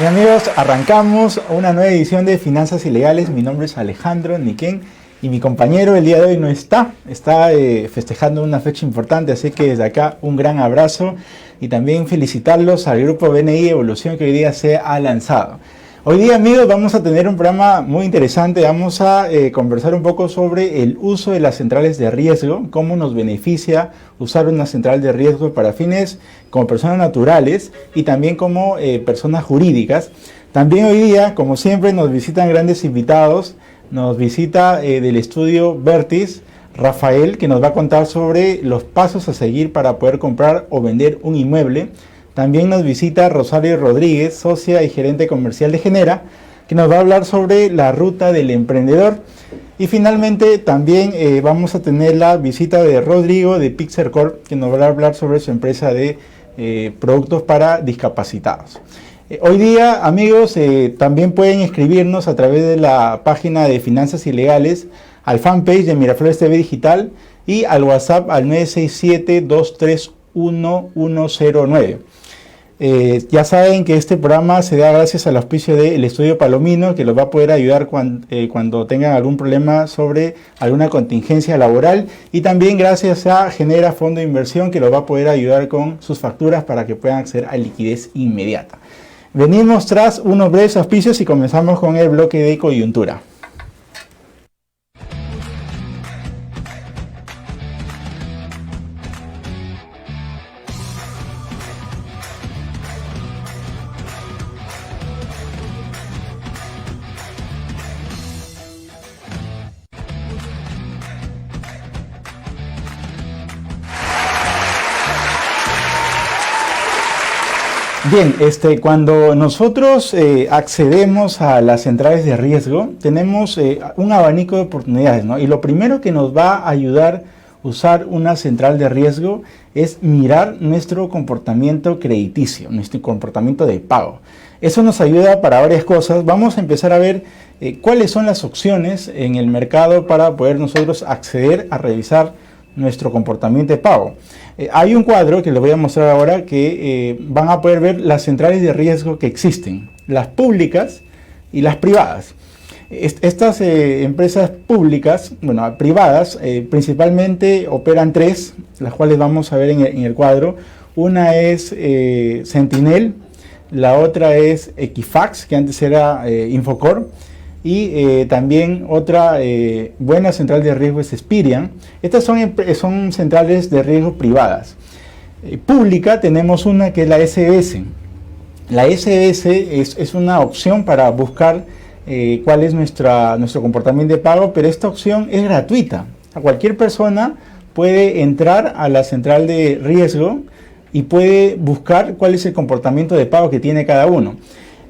Bien amigos, arrancamos una nueva edición de Finanzas Ilegales. Mi nombre es Alejandro Niquén y mi compañero el día de hoy no está festejando una fecha importante, así que desde acá un gran abrazo y también felicitarlos al grupo BNI Evolución que hoy día se ha lanzado. Hoy día amigos vamos a tener un programa muy interesante, vamos a conversar un poco sobre el uso de las centrales de riesgo, cómo nos beneficia usar una central de riesgo para fines como personas naturales y también como personas jurídicas. También hoy día, como siempre, nos visitan grandes invitados, nos visita del estudio Vertis, Rafael, que nos va a contar sobre los pasos a seguir para poder comprar o vender un inmueble. También nos visita Rosario Rodríguez, socia y gerente comercial de Genera, que nos va a hablar sobre la ruta del emprendedor. Y finalmente también vamos a tener la visita de Rodrigo de Pixel Corp, que nos va a hablar sobre su empresa de productos para discapacitados. Hoy día, amigos, también pueden escribirnos a través de la página de Finanzas Ilegales, al fanpage de Miraflores TV Digital y al WhatsApp al 967-231-109. Ya saben que este programa se da gracias al auspicio del Estudio Palomino, que los va a poder ayudar cuando tengan algún problema sobre alguna contingencia laboral, y también gracias a Genera Fondo de Inversión, que los va a poder ayudar con sus facturas para que puedan acceder a liquidez inmediata. Venimos tras unos breves auspicios y comenzamos con el bloque de coyuntura. Bien, cuando nosotros accedemos a las centrales de riesgo, tenemos un abanico de oportunidades, ¿no? Y lo primero que nos va a ayudar a usar una central de riesgo es mirar nuestro comportamiento crediticio, nuestro comportamiento de pago. Eso nos ayuda para varias cosas. Vamos a empezar a ver cuáles son las opciones en el mercado para poder nosotros acceder a revisar nuestro comportamiento de pago. Hay un cuadro que les voy a mostrar ahora que van a poder ver las centrales de riesgo que existen, las públicas y las privadas. Estas empresas públicas, bueno, privadas, principalmente operan tres, las cuales vamos a ver en el cuadro. Una es Sentinel, la otra es Equifax, que antes era Infocor, y también otra buena central de riesgo es Spirian. Estas son centrales de riesgo privadas. Pública tenemos una que es la SBS. La SBS es una opción para buscar cuál es nuestro comportamiento de pago, pero esta opción es gratuita. A cualquier persona puede entrar a la central de riesgo y puede buscar cuál es el comportamiento de pago que tiene cada uno.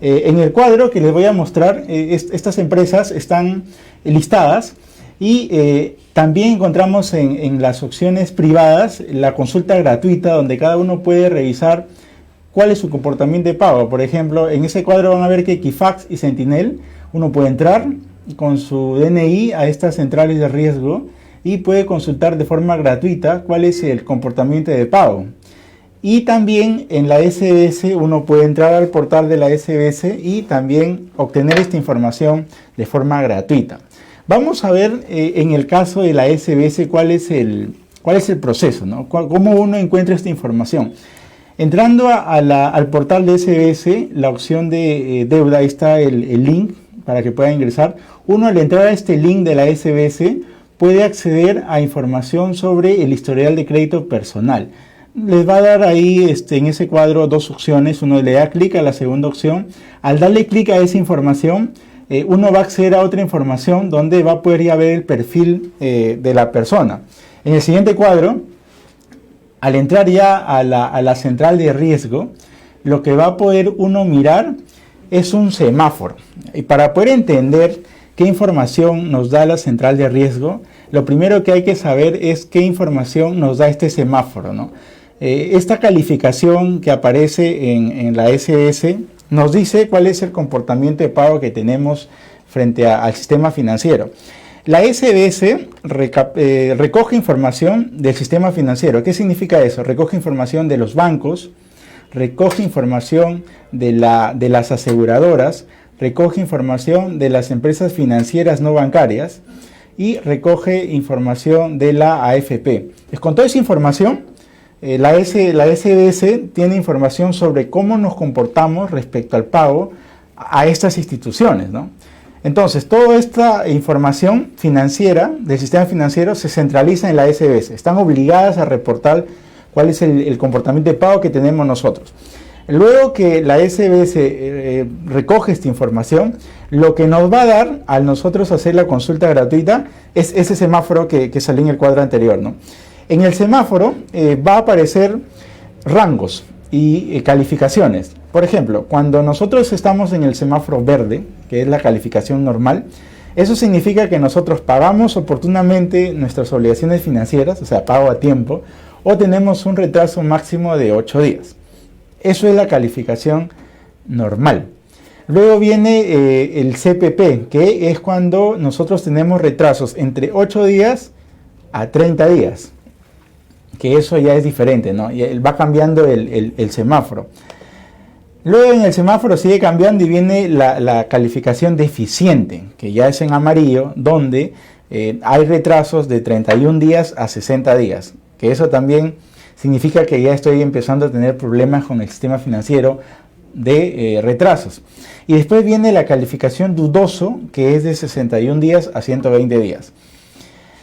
En el cuadro que les voy a mostrar, estas empresas están listadas y también encontramos en las opciones privadas la consulta gratuita donde cada uno puede revisar cuál es su comportamiento de pago. Por ejemplo, en ese cuadro van a ver que Equifax y Sentinel, uno puede entrar con su DNI a estas centrales de riesgo y puede consultar de forma gratuita cuál es el comportamiento de pago. Y también en la SBS uno puede entrar al portal de la SBS y también obtener esta información de forma gratuita. Vamos a ver en el caso de la SBS cuál es el proceso, ¿no? Cómo uno encuentra esta información. Entrando al portal de SBS, la opción de deuda, ahí está el link para que pueda ingresar. Uno al entrar a este link de la SBS puede acceder a información sobre el historial de crédito personal. Les va a dar ahí en ese cuadro dos opciones. Uno le da clic a la segunda opción. Al darle clic a esa información, uno va a acceder a otra información donde va a poder ya ver el perfil de la persona. En el siguiente cuadro, al entrar ya a la central de riesgo, lo que va a poder uno mirar es un semáforo. Y para poder entender qué información nos da la central de riesgo, lo primero que hay que saber es qué información nos da este semáforo, ¿no? Esta calificación que aparece en la SBS nos dice cuál es el comportamiento de pago que tenemos frente al sistema financiero. La SBS recoge información del sistema financiero. ¿Qué significa eso? Recoge información de los bancos, recoge información de las aseguradoras, recoge información de las empresas financieras no bancarias y recoge información de la AFP. Con toda esa información, la SBS tiene información sobre cómo nos comportamos respecto al pago a estas instituciones, ¿no? Entonces, toda esta información financiera del sistema financiero se centraliza en la SBS. Están obligadas a reportar cuál es el comportamiento de pago que tenemos nosotros. Luego que la SBS recoge esta información, lo que nos va a dar al nosotros hacer la consulta gratuita es ese semáforo que salió en el cuadro anterior, ¿no? En el semáforo va a aparecer rangos y calificaciones. Por ejemplo, cuando nosotros estamos en el semáforo verde, que es la calificación normal, eso significa que nosotros pagamos oportunamente nuestras obligaciones financieras, o sea, pago a tiempo, o tenemos un retraso máximo de 8 días. Eso es la calificación normal. Luego viene el CPP, que es cuando nosotros tenemos retrasos entre 8 días a 30 días, que eso ya es diferente, ¿no? Y va cambiando el semáforo. Luego en el semáforo sigue cambiando y viene la calificación deficiente, que ya es en amarillo, donde hay retrasos de 31 días a 60 días, que eso también significa que ya estoy empezando a tener problemas con el sistema financiero de retrasos. Y después viene la calificación dudoso, que es de 61 días a 120 días.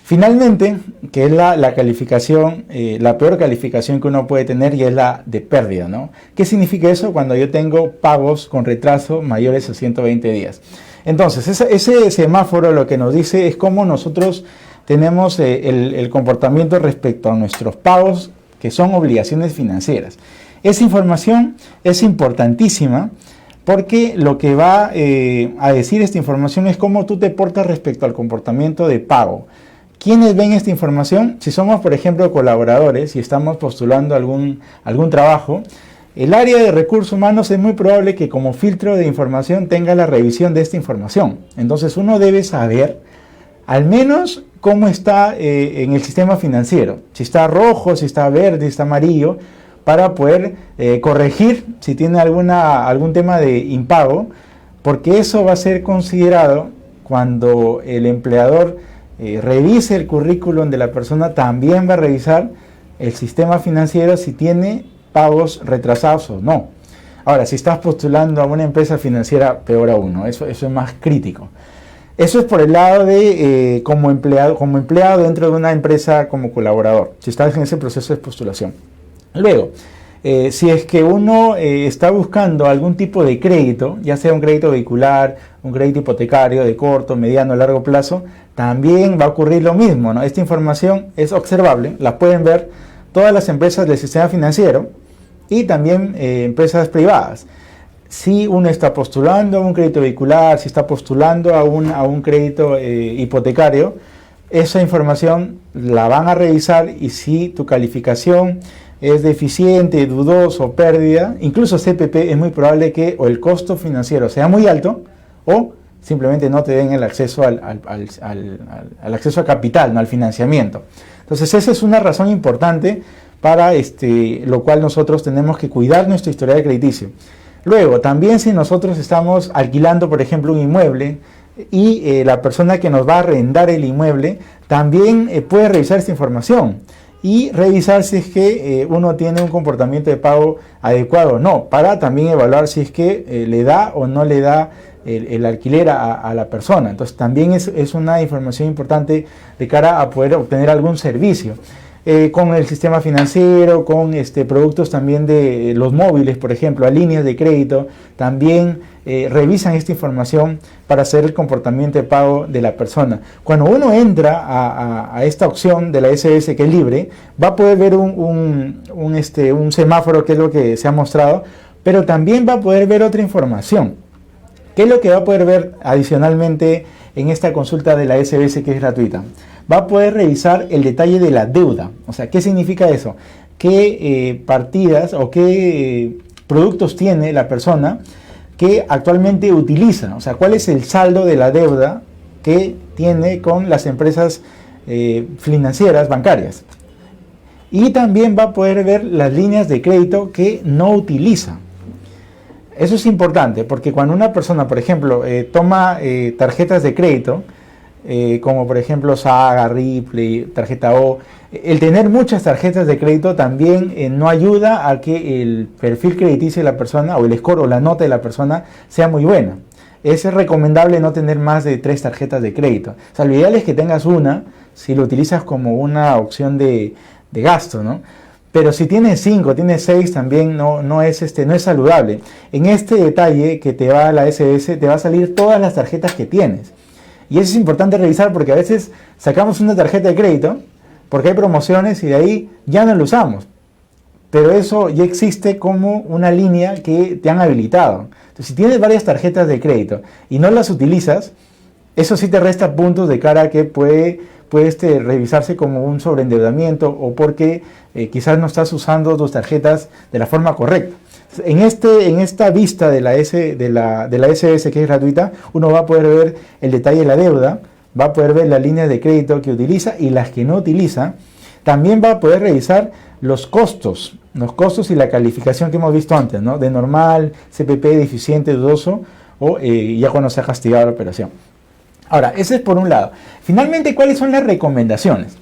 Finalmente, que es la calificación, la peor calificación que uno puede tener, y es la de pérdida, ¿no? ¿Qué significa eso? Cuando yo tengo pagos con retraso mayores a 120 días. Entonces, ese semáforo lo que nos dice es cómo nosotros tenemos el comportamiento respecto a nuestros pagos, que son obligaciones financieras. Esa información es importantísima porque lo que va a decir esta información es cómo tú te portas respecto al comportamiento de pago. ¿Quiénes ven esta información? Si somos, por ejemplo, colaboradores y estamos postulando algún trabajo, el área de recursos humanos es muy probable que como filtro de información tenga la revisión de esta información. Entonces uno debe saber al menos cómo está en el sistema financiero, si está rojo, si está verde, si está amarillo, para poder corregir si tiene algún tema de impago, porque eso va a ser considerado cuando el empleador revise el currículum de la persona. También va a revisar el sistema financiero si tiene pagos retrasados o no. Ahora, si estás postulando a una empresa financiera, peor aún, ¿no? Eso es más crítico. Eso es por el lado de como empleado dentro de una empresa como colaborador, si estás en ese proceso de postulación. Luego, si es que uno está buscando algún tipo de crédito, ya sea un crédito vehicular, un crédito hipotecario de corto, mediano, largo plazo, también va a ocurrir lo mismo, ¿no? Esta información es observable, la pueden ver todas las empresas del sistema financiero y también empresas privadas. Si uno está postulando a un crédito vehicular, si está postulando a un crédito hipotecario, esa información la van a revisar, y si tu calificación es deficiente, dudoso, pérdida, incluso CPP, es muy probable que o el costo financiero sea muy alto o simplemente no te den el acceso al acceso a capital, no al financiamiento. Entonces esa es una razón importante para lo cual nosotros tenemos que cuidar nuestro historial crediticio. Luego, también si nosotros estamos alquilando, por ejemplo, un inmueble y la persona que nos va a arrendar el inmueble también puede revisar esta información y revisar si es que uno tiene un comportamiento de pago adecuado o no, para también evaluar si es que le da o no le da el alquiler a la persona. Entonces también es una información importante de cara a poder obtener algún servicio. Con el sistema financiero, con productos también de los móviles, por ejemplo, a líneas de crédito, también revisan esta información para hacer el comportamiento de pago de la persona. Cuando uno entra a esta opción de la SBS, que es libre, va a poder ver un semáforo, que es lo que se ha mostrado, pero también va a poder ver otra información. ¿Qué es lo que va a poder ver adicionalmente en esta consulta de la SBS, que es gratuita? Va a poder revisar el detalle de la deuda. O sea, ¿qué significa eso? ¿Qué partidas o qué productos tiene la persona que actualmente utiliza? O sea, ¿cuál es el saldo de la deuda que tiene con las empresas financieras, bancarias? Y también va a poder ver las líneas de crédito que no utiliza. Eso es importante porque cuando una persona, por ejemplo, toma tarjetas de crédito, como por ejemplo Saga, Ripley, tarjeta O, el tener muchas tarjetas de crédito también no ayuda a que el perfil crediticio de la persona o el score o la nota de la persona sea muy buena. Es recomendable no tener más de 3 tarjetas de crédito. O sea, lo ideal es que tengas una si lo utilizas como una opción de gasto, ¿no? Pero si tienes 5, tienes 6, también no es saludable. En este detalle que te va a la SBS, te va a salir todas las tarjetas que tienes. Y eso es importante revisar porque a veces sacamos una tarjeta de crédito porque hay promociones y de ahí ya no lo usamos. Pero eso ya existe como una línea que te han habilitado. Entonces, si tienes varias tarjetas de crédito y no las utilizas, eso sí te resta puntos de cara a que puede revisarse como un sobreendeudamiento o porque quizás no estás usando tus tarjetas de la forma correcta. En esta vista de la SBS, que es gratuita, uno va a poder ver el detalle de la deuda, va a poder ver las líneas de crédito que utiliza y las que no utiliza. También va a poder revisar los costos y la calificación que hemos visto antes, ¿no? De normal, CPP, deficiente, dudoso o ya cuando se ha castigado la operación. Ahora, ese es por un lado. Finalmente, ¿cuáles son las recomendaciones?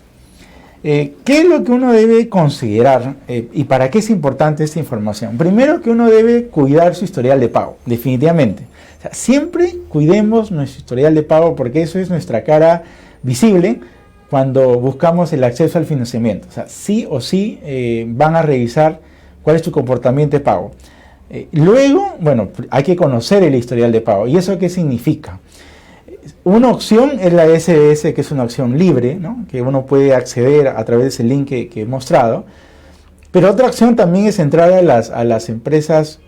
¿Qué es lo que uno debe considerar y para qué es importante esta información? Primero, que uno debe cuidar su historial de pago, definitivamente. O sea, siempre cuidemos nuestro historial de pago porque eso es nuestra cara visible cuando buscamos el acceso al financiamiento. O sea, sí o sí van a revisar cuál es tu comportamiento de pago. Luego, bueno, hay que conocer el historial de pago. ¿Y eso qué significa? Una opción es la SBS, que es una opción libre, ¿no? Que uno puede acceder a través de ese link que he mostrado. Pero otra opción también es entrar a las empresas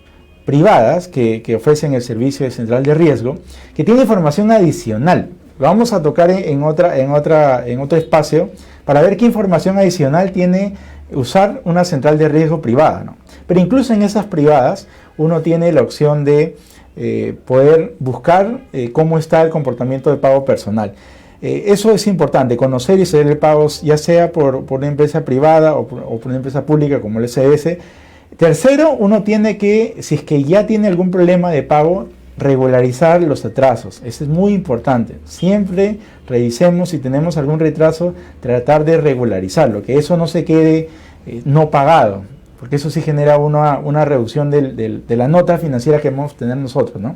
privadas que ofrecen el servicio de central de riesgo, que tiene información adicional. Lo vamos a tocar en otro espacio para ver qué información adicional tiene usar una central de riesgo privada, ¿no? Pero incluso en esas privadas uno tiene la opción de poder buscar cómo está el comportamiento de pago personal. Eso es importante, conocer y saber el pago, ya sea por una empresa privada o por una empresa pública como el SBS. Tercero, uno tiene que, si es que ya tiene algún problema de pago, regularizar los atrasos. Eso es muy importante. Siempre revisemos si tenemos algún retraso, tratar de regularizarlo, que eso no se quede no pagado, porque eso sí genera una reducción de la nota financiera que vamos a tener nosotros, ¿no?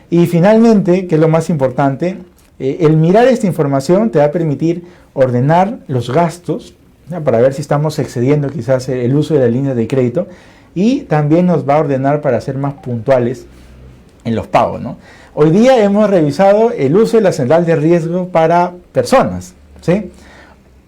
Y finalmente, que es lo más importante, el mirar esta información te va a permitir ordenar los gastos, ¿ya? Para ver si estamos excediendo quizás el uso de la línea de crédito, y también nos va a ordenar para ser más puntuales en los pagos, ¿no? Hoy día hemos revisado el uso de la central de riesgo para personas, ¿sí?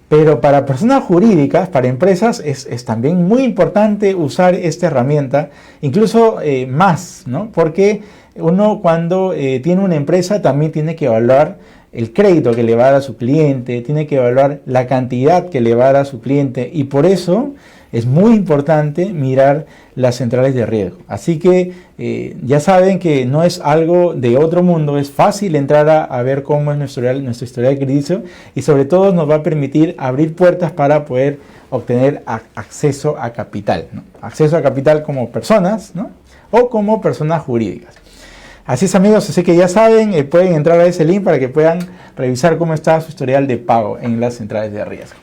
Pero para personas jurídicas, para empresas, es también muy importante usar esta herramienta, incluso más, ¿no? Porque uno cuando tiene una empresa también tiene que evaluar el crédito que le va a dar a su cliente, tiene que evaluar la cantidad que le va a dar a su cliente y por eso es muy importante mirar las centrales de riesgo. Así que ya saben que no es algo de otro mundo, es fácil entrar a ver cómo es nuestro historial crediticio y sobre todo nos va a permitir abrir puertas para poder obtener acceso a capital, ¿no? Acceso a capital como personas, ¿no? O como personas jurídicas. Así es, amigos, así que ya saben, pueden entrar a ese link para que puedan revisar cómo está su historial de pago en las centrales de riesgo.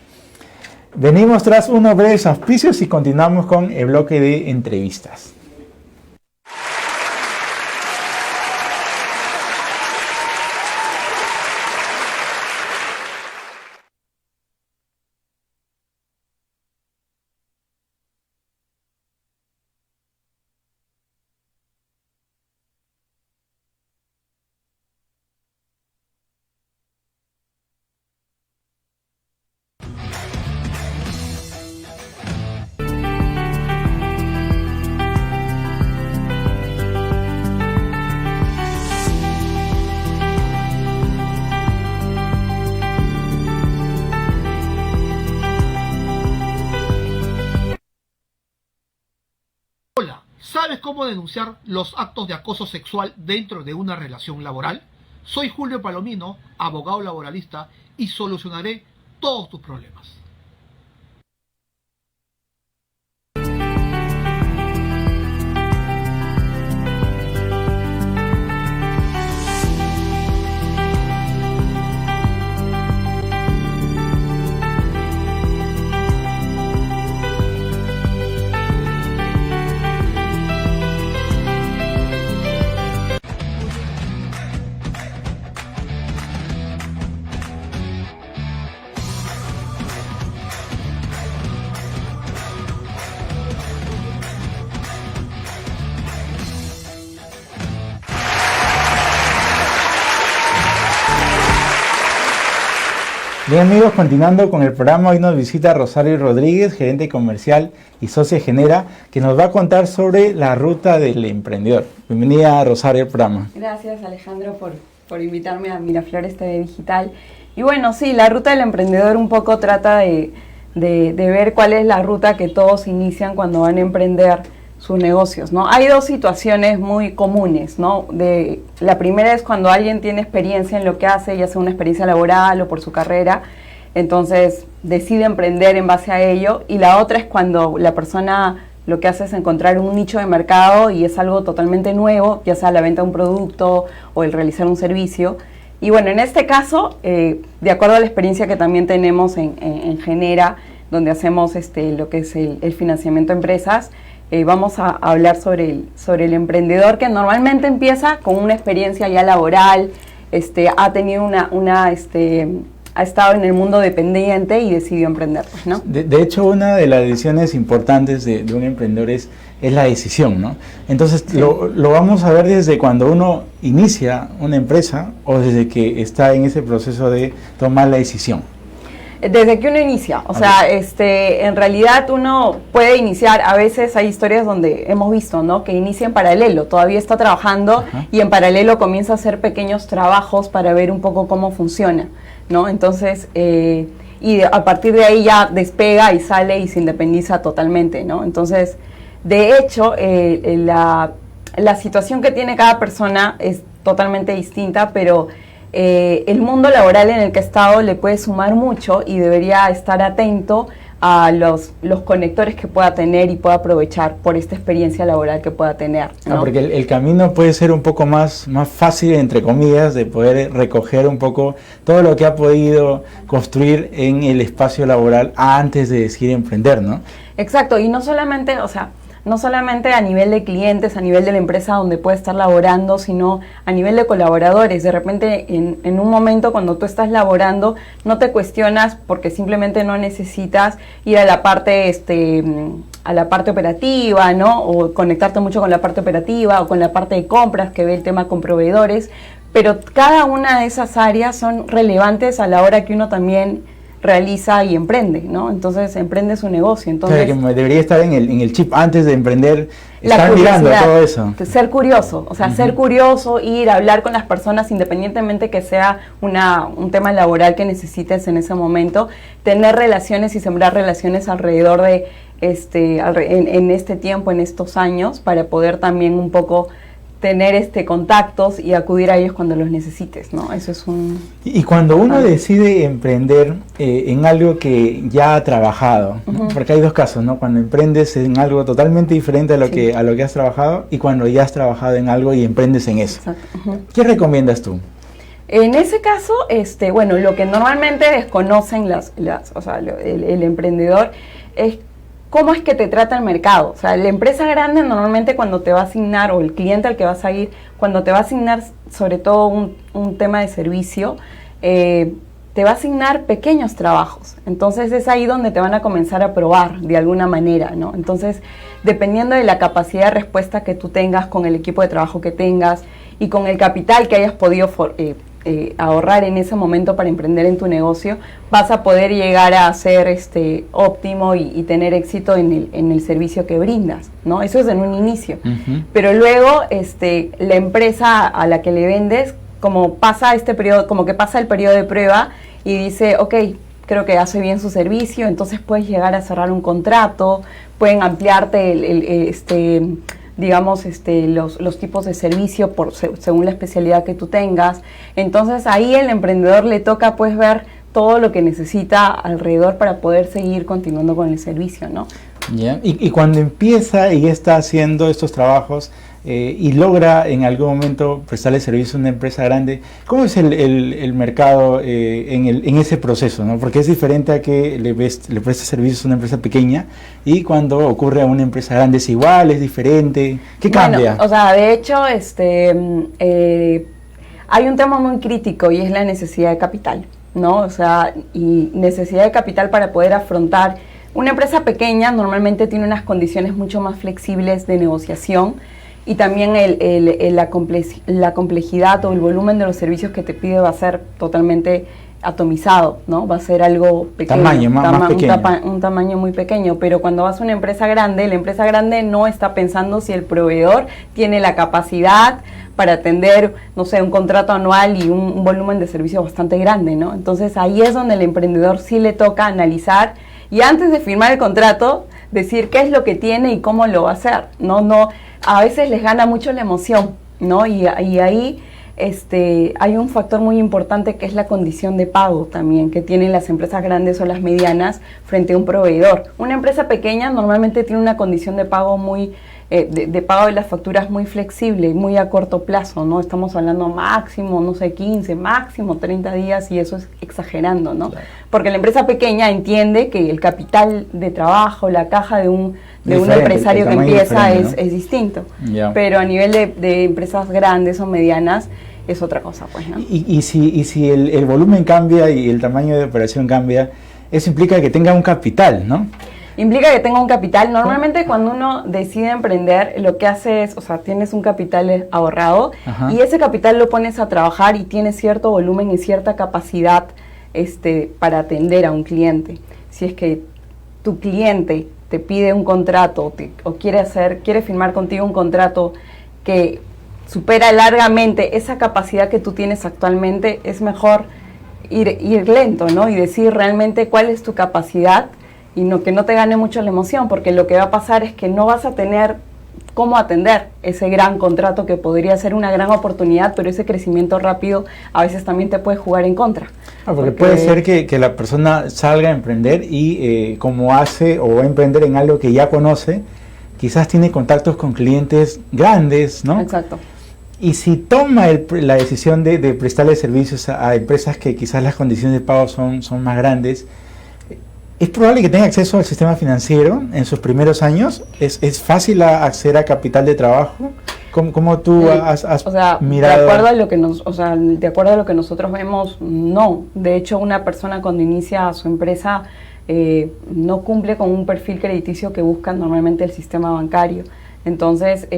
Venimos tras unos breves auspicios y continuamos con el bloque de entrevistas. ¿Sabes cómo denunciar los actos de acoso sexual dentro de una relación laboral? Soy Julio Palomino, abogado laboralista, y solucionaré todos tus problemas. Bien amigos, continuando con el programa, hoy nos visita Rosario Rodríguez, gerente comercial y socia Genera, que nos va a contar sobre la ruta del emprendedor. Bienvenida Rosario al programa. Gracias Alejandro por invitarme a Miraflores TV Digital. Y bueno, sí, la ruta del emprendedor un poco trata de ver cuál es la ruta que todos inician cuando van a emprender sus negocios, ¿no? Hay dos situaciones muy comunes, ¿no? La primera es cuando alguien tiene experiencia en lo que hace, ya sea una experiencia laboral o por su carrera, entonces decide emprender en base a ello. Y la otra es cuando la persona lo que hace es encontrar un nicho de mercado y es algo totalmente nuevo, ya sea la venta de un producto o el realizar un servicio. Y bueno, en este caso, de acuerdo a la experiencia que también tenemos en Genera, donde hacemos lo que es el financiamiento a empresas, vamos a hablar sobre el emprendedor que normalmente empieza con una experiencia ya laboral, ha tenido ha estado en el mundo dependiente y decidió emprender, ¿no? De hecho, una de las decisiones importantes de un emprendedor es la decisión, ¿no? Entonces, sí, lo vamos a ver desde cuando uno inicia una empresa o desde que está en ese proceso de tomar la decisión. Desde que uno inicia, o sea, en realidad uno puede iniciar, a veces hay historias donde hemos visto, ¿no? Que inicia en paralelo, todavía está trabajando. Ajá. Y en paralelo comienza a hacer pequeños trabajos para ver un poco cómo funciona, ¿no? Entonces, a partir de ahí ya despega y sale y se independiza totalmente, ¿no? Entonces, de hecho, la situación que tiene cada persona es totalmente distinta, pero el mundo laboral en el que ha estado le puede sumar mucho y debería estar atento a los conectores que pueda tener y pueda aprovechar por esta experiencia laboral que pueda tener, ¿no? Porque el camino puede ser un poco más fácil, entre comillas, de poder recoger un poco todo lo que ha podido construir en el espacio laboral antes de decidir emprender, ¿no? Exacto, y no solamente, o sea, no solamente a nivel de clientes, a nivel de la empresa donde puede estar laborando, sino a nivel de colaboradores. De repente, en un momento cuando tú estás laborando, no te cuestionas porque simplemente no necesitas ir a la parte, operativa, ¿no? O conectarte mucho con la parte operativa o con la parte de compras que ve el tema con proveedores. Pero cada una de esas áreas son relevantes a la hora que uno también realiza y emprende, ¿no? Entonces emprende su negocio. Entonces, o sea, que debería estar en el chip antes de emprender, estar mirando todo eso. Ser curioso, o sea, ser curioso, ir a hablar con las personas independientemente que sea un tema laboral que necesites en ese momento, tener relaciones y sembrar relaciones alrededor de en este tiempo, en estos años, para poder también un poco tener contactos y acudir a ellos cuando los necesites, ¿no? Eso es un... Y cuando uno decide emprender en algo que ya ha trabajado, ¿no? Porque hay dos casos, ¿no? Cuando emprendes en algo totalmente diferente a lo que has trabajado y cuando ya has trabajado en algo y emprendes en eso. ¿Qué recomiendas tú? En ese caso, bueno, lo que normalmente desconocen el emprendedor es cómo es que te trata el mercado. O sea, la empresa grande normalmente cuando te va a asignar, o el cliente al que vas a ir, cuando te va a asignar sobre todo un tema de servicio, te va a asignar pequeños trabajos. Entonces es ahí donde te van a comenzar a probar de alguna manera, ¿no? Entonces, dependiendo de la capacidad de respuesta que tú tengas con el equipo de trabajo que tengas y con el capital que hayas podido ahorrar en ese momento para emprender en tu negocio, vas a poder llegar a ser óptimo y tener éxito en el servicio que brindas, ¿no? Eso es en un inicio. Pero luego la empresa a la que le vendes, como pasa como que pasa el periodo de prueba y dice, ok, creo que hace bien su servicio, entonces puedes llegar a cerrar un contrato, pueden ampliarte digamos, los tipos de servicio según la especialidad que tú tengas. Entonces ahí el emprendedor le toca pues ver todo lo que necesita alrededor para poder seguir continuando con el servicio, ¿no? Yeah. Y cuando empieza y está haciendo estos trabajos y logra en algún momento prestarle servicio a una empresa grande, ¿cómo es el mercado en ese proceso, ¿no? Porque es diferente a que le prestes servicios a una empresa pequeña y cuando ocurre a una empresa grande, ¿es igual, es diferente? ¿Qué cambia? O sea, de hecho, hay un tema muy crítico y es la necesidad de capital, ¿no? O sea, y necesidad de capital para poder afrontar. Una empresa pequeña normalmente tiene unas condiciones mucho más flexibles de negociación y también la complejidad o el volumen de los servicios que te pide va a ser totalmente atomizado, ¿no? Va a ser algo pequeño, más pequeño. Un tamaño muy pequeño, pero cuando vas a una empresa grande, la empresa grande no está pensando si el proveedor tiene la capacidad para atender, no sé, un contrato anual y un volumen de servicio bastante grande, ¿no? Entonces ahí es donde el emprendedor sí le toca analizar y antes de firmar el contrato, decir qué es lo que tiene y cómo lo va a hacer, ¿no? A veces les gana mucho la emoción, ¿no? Y ahí hay un factor muy importante que es la condición de pago también que tienen las empresas grandes o las medianas frente a un proveedor. Una empresa pequeña normalmente tiene una condición de pago de pago de las facturas muy flexible, muy a corto plazo, ¿no? Estamos hablando máximo, no sé, 15, máximo 30 días y eso es exagerando, ¿no? Claro. Porque la empresa pequeña entiende que el capital de trabajo, la caja de un empresario que empieza ¿no? es distinto. Yeah. Pero a nivel de empresas grandes o medianas es otra cosa, pues, ¿no? Y si el volumen cambia y el tamaño de operación cambia, eso implica que tenga un capital, ¿no? Implica que tenga un capital. Normalmente cuando uno decide emprender, lo que hace es, o sea, tienes un capital ahorrado. Ajá. Y ese capital lo pones a trabajar y tienes cierto volumen y cierta capacidad para atender a un cliente. Si es que tu cliente te pide un contrato o quiere firmar contigo un contrato que supera largamente esa capacidad que tú tienes actualmente, es mejor ir lento, ¿no? Y decir realmente cuál es tu capacidad y que no te gane mucho la emoción, porque lo que va a pasar es que no vas a tener cómo atender ese gran contrato que podría ser una gran oportunidad, pero ese crecimiento rápido a veces también te puede jugar en contra. Porque puede ser que la persona salga a emprender y como hace o va a emprender en algo que ya conoce, quizás tiene contactos con clientes grandes, ¿no? Exacto. Y si toma la decisión de prestarle servicios a empresas que quizás las condiciones de pago son más grandes, ¿es probable que tenga acceso al sistema financiero en sus primeros años? ¿Es fácil acceder a capital de trabajo? ¿Cómo tú has mirado? De acuerdo a lo que nosotros vemos, no. De hecho, una persona cuando inicia su empresa no cumple con un perfil crediticio que busca normalmente el sistema bancario. Entonces,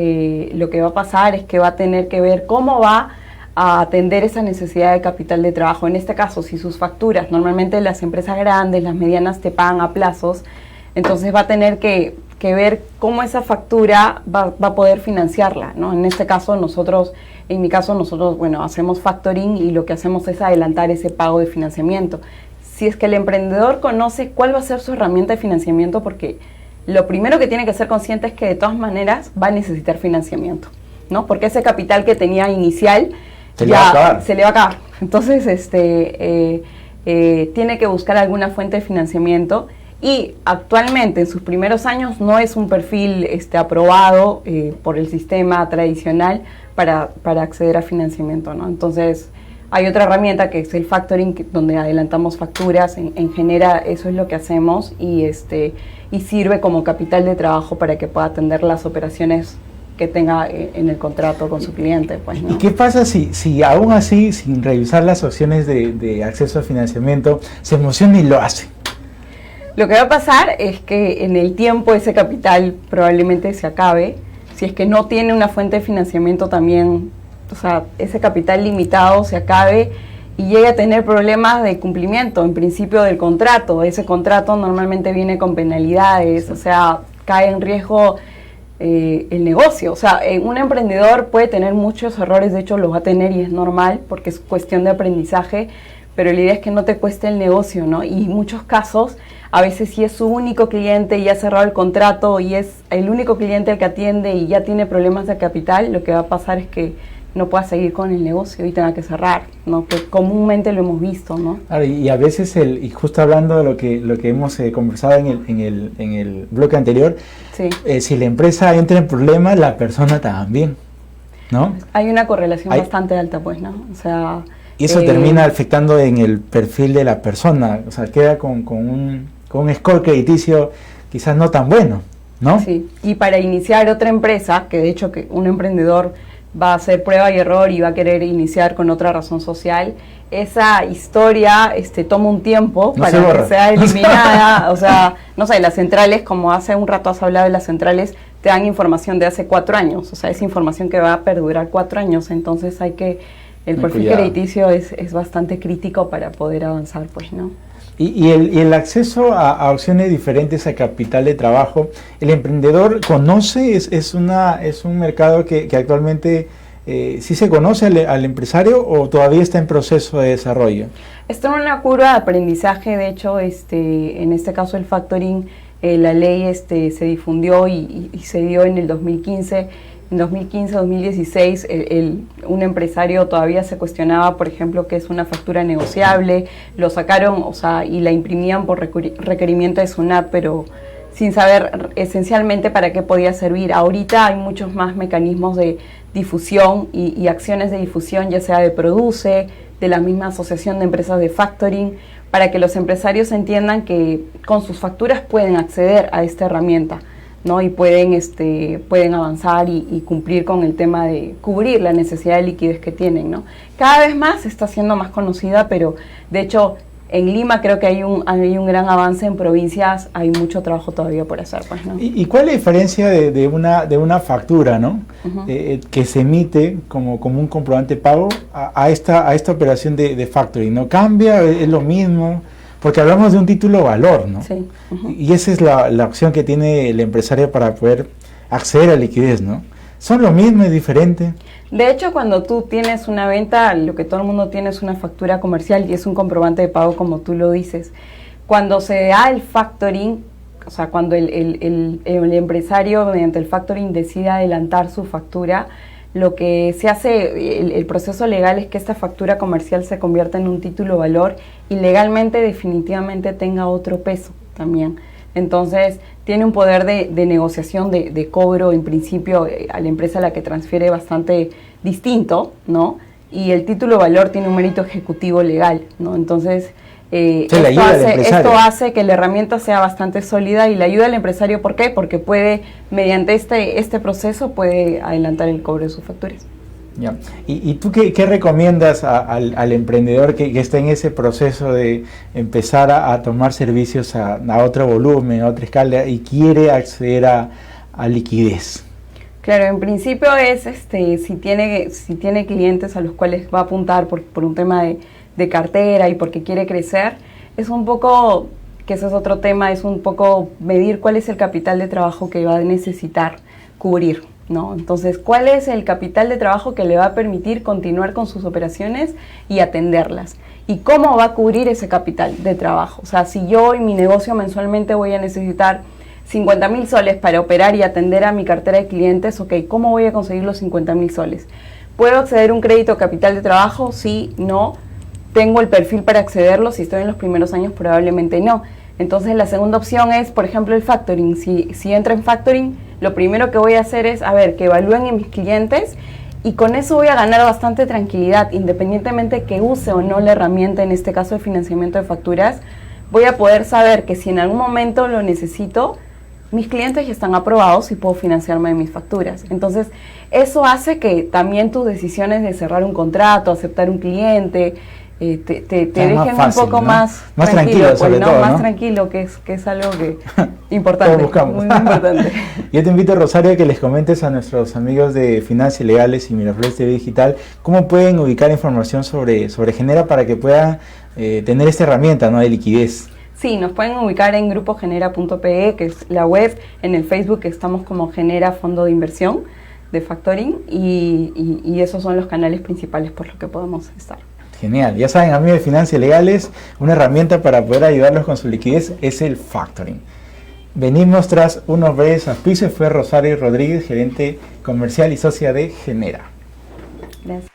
lo que va a pasar es que va a tener que ver cómo va a atender esa necesidad de capital de trabajo. En este caso, si sus facturas, normalmente las empresas grandes, las medianas te pagan a plazos, entonces va a tener que ver cómo esa factura va a poder financiarla, ¿no? En este caso en mi caso nosotros, bueno, hacemos factoring y lo que hacemos es adelantar ese pago de financiamiento. Si es que el emprendedor conoce cuál va a ser su herramienta de financiamiento, porque lo primero que tiene que ser consciente es que de todas maneras va a necesitar financiamiento, ¿no? Porque ese capital que tenía inicial se le va a acabar. Entonces, tiene que buscar alguna fuente de financiamiento y actualmente en sus primeros años no es un perfil aprobado por el sistema tradicional para acceder a financiamiento, ¿no? Entonces, hay otra herramienta que es el factoring, donde adelantamos facturas. En general, eso es lo que hacemos y sirve como capital de trabajo para que pueda atender las operaciones que tenga en el contrato con su cliente, pues, ¿no? ¿Y qué pasa si aún así, sin revisar las opciones de acceso a financiamiento, se emociona y lo hace? Lo que va a pasar es que en el tiempo ese capital probablemente se acabe. Si es que no tiene una fuente de financiamiento también, o sea, ese capital limitado se acabe y llegue a tener problemas de cumplimiento en principio del contrato. Ese contrato normalmente viene con penalidades, o sea, cae en riesgo el negocio. O sea, un emprendedor puede tener muchos errores, de hecho los va a tener y es normal porque es cuestión de aprendizaje, pero la idea es que no te cueste el negocio, ¿no? Y en muchos casos, a veces si es su único cliente y ha cerrado el contrato y es el único cliente al que atiende y ya tiene problemas de capital, lo que va a pasar es que no pueda seguir con el negocio y tenga que cerrar, ¿no? Que comúnmente lo hemos visto, ¿no? Claro, y a veces, y justo hablando de lo que hemos conversado en el bloque anterior, sí. Si la empresa entra en problemas, la persona también, ¿no? Hay una correlación bastante alta, pues, ¿no? O sea... Y eso termina afectando en el perfil de la persona, o sea, queda con un score crediticio quizás no tan bueno, ¿no? Sí, y para iniciar otra empresa, que de hecho que un emprendedor va a hacer prueba y error y va a querer iniciar con otra razón social, esa historia toma un tiempo para que sea eliminada. O sea, no sé, las centrales, como hace un rato has hablado de las centrales, te dan información de hace 4 años, o sea, es información que va a perdurar 4 años, entonces el perfil crediticio es bastante crítico para poder avanzar, pues, ¿no? Y el acceso a opciones diferentes a capital de trabajo, ¿el emprendedor conoce? ¿Es un mercado que actualmente sí se conoce al empresario o todavía está en proceso de desarrollo? Está en una curva de aprendizaje, de hecho, en este caso el factoring, la ley se difundió y se dio en el 2015. En 2015-2016 un empresario todavía se cuestionaba, por ejemplo, qué es una factura negociable, lo sacaron, o sea, y la imprimían por requerimiento de SUNAT, pero sin saber esencialmente para qué podía servir. Ahorita hay muchos más mecanismos de difusión y acciones de difusión, ya sea de Produce, de la misma asociación de empresas de factoring, para que los empresarios entiendan que con sus facturas pueden acceder a esta herramienta, ¿no? Y pueden avanzar y cumplir con el tema de cubrir la necesidad de liquidez que tienen, ¿no? Cada vez más se está haciendo más conocida, pero de hecho en Lima creo que hay un gran avance. En provincias hay mucho trabajo todavía por hacer, pues, ¿no? ¿Y cuál es la diferencia de una factura, ¿no? Que se emite como un comprobante de pago a esta operación de factoring? ¿No cambia? ¿Es lo mismo? Porque hablamos de un título valor, ¿no? Sí. Y esa es la opción que tiene el empresario para poder acceder a liquidez, ¿no? ¿Son lo mismo, es diferente? De hecho, cuando tú tienes una venta, lo que todo el mundo tiene es una factura comercial y es un comprobante de pago, como tú lo dices. Cuando se da el factoring, o sea, cuando el empresario mediante el factoring decide adelantar su factura, lo que se hace, el proceso legal es que esta factura comercial se convierta en un título valor y legalmente definitivamente tenga otro peso también. Entonces, tiene un poder de negociación, de cobro, en principio, a la empresa a la que transfiere bastante distinto, ¿no? Y el título valor tiene un mérito ejecutivo legal, ¿no? Entonces, esto hace que la herramienta sea bastante sólida y le ayuda al empresario. ¿Por qué? Porque puede, mediante este proceso, puede adelantar el cobro de sus facturas. Ya. ¿Y tú qué recomiendas al emprendedor que está en ese proceso de empezar a tomar servicios a otro volumen, a otra escala y quiere acceder a liquidez? Claro, en principio es si tiene clientes a los cuales va a apuntar por un tema de cartera y porque quiere crecer, es un poco, que ese es otro tema, es un poco medir cuál es el capital de trabajo que va a necesitar cubrir, ¿no? Entonces, ¿cuál es el capital de trabajo que le va a permitir continuar con sus operaciones y atenderlas? ¿Y cómo va a cubrir ese capital de trabajo? O sea, si yo en mi negocio mensualmente voy a necesitar 50.000 soles para operar y atender a mi cartera de clientes, ok, ¿cómo voy a conseguir los 50.000 soles? ¿Puedo acceder a un crédito capital de trabajo? Sí, no. ¿Tengo el perfil para accederlo? Si estoy en los primeros años, probablemente no. Entonces, la segunda opción es, por ejemplo, el factoring. Si entro en factoring, lo primero que voy a hacer es, que evalúen en mis clientes y con eso voy a ganar bastante tranquilidad, independientemente que use o no la herramienta, en este caso de financiamiento de facturas, voy a poder saber que si en algún momento lo necesito, mis clientes ya están aprobados y puedo financiarme de mis facturas. Entonces, eso hace que también tus decisiones de cerrar un contrato, aceptar un cliente, te dejen fácil, un poco, ¿no? más tranquilo, pues, sobre todo, más ¿no? tranquilo, que es algo que importante, buscamos. muy importante. Yo te invito, Rosario, a que les comentes a nuestros amigos de Finanzas Legales y Miraflores TV Digital cómo pueden ubicar información sobre Genera para que puedan tener esta herramienta, ¿no?, de liquidez. Sí, nos pueden ubicar en grupogenera.pe, que es la web. En el Facebook estamos como Genera Fondo de Inversión de Factoring y esos son los canales principales por los que podemos estar. Genial, ya saben, amigos de Finanzas Legales, una herramienta para poder ayudarlos con su liquidez es el factoring. Venimos tras unos breves auspicios. Fue Rosario Rodríguez, gerente comercial y socia de Genera. Gracias.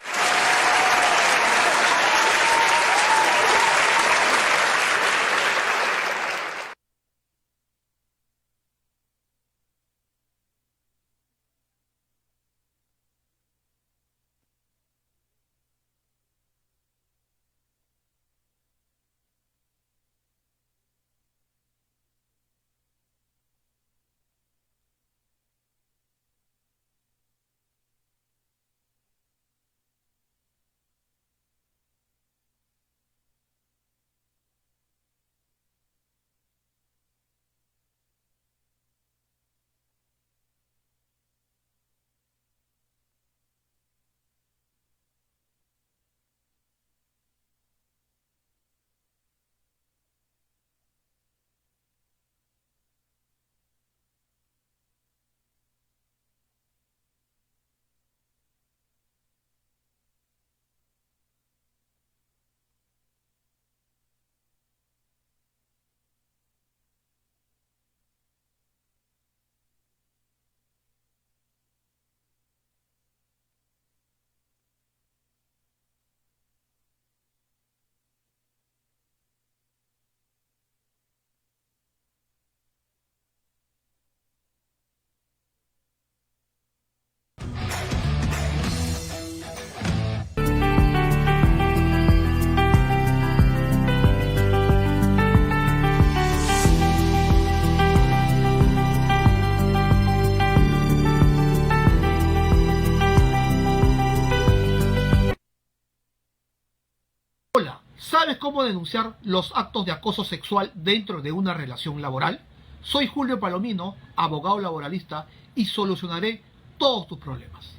¿Sabes cómo denunciar los actos de acoso sexual dentro de una relación laboral? Soy Julio Palomino, abogado laboralista, y solucionaré todos tus problemas.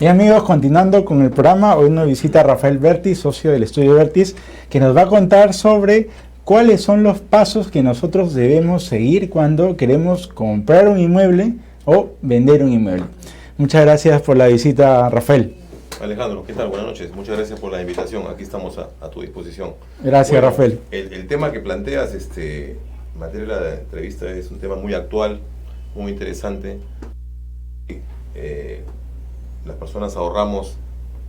Y amigos, continuando con el programa, hoy nos visita Rafael Vertis, socio del estudio Vertis, que nos va a contar sobre cuáles son los pasos que nosotros debemos seguir cuando queremos comprar un inmueble o vender un inmueble. Muchas gracias por la visita, Rafael. Alejandro, ¿qué tal? Buenas noches. Muchas gracias por la invitación. Aquí estamos a tu disposición. Gracias, Rafael. El tema que planteas, en materia de la entrevista, es un tema muy actual, muy interesante. Las personas ahorramos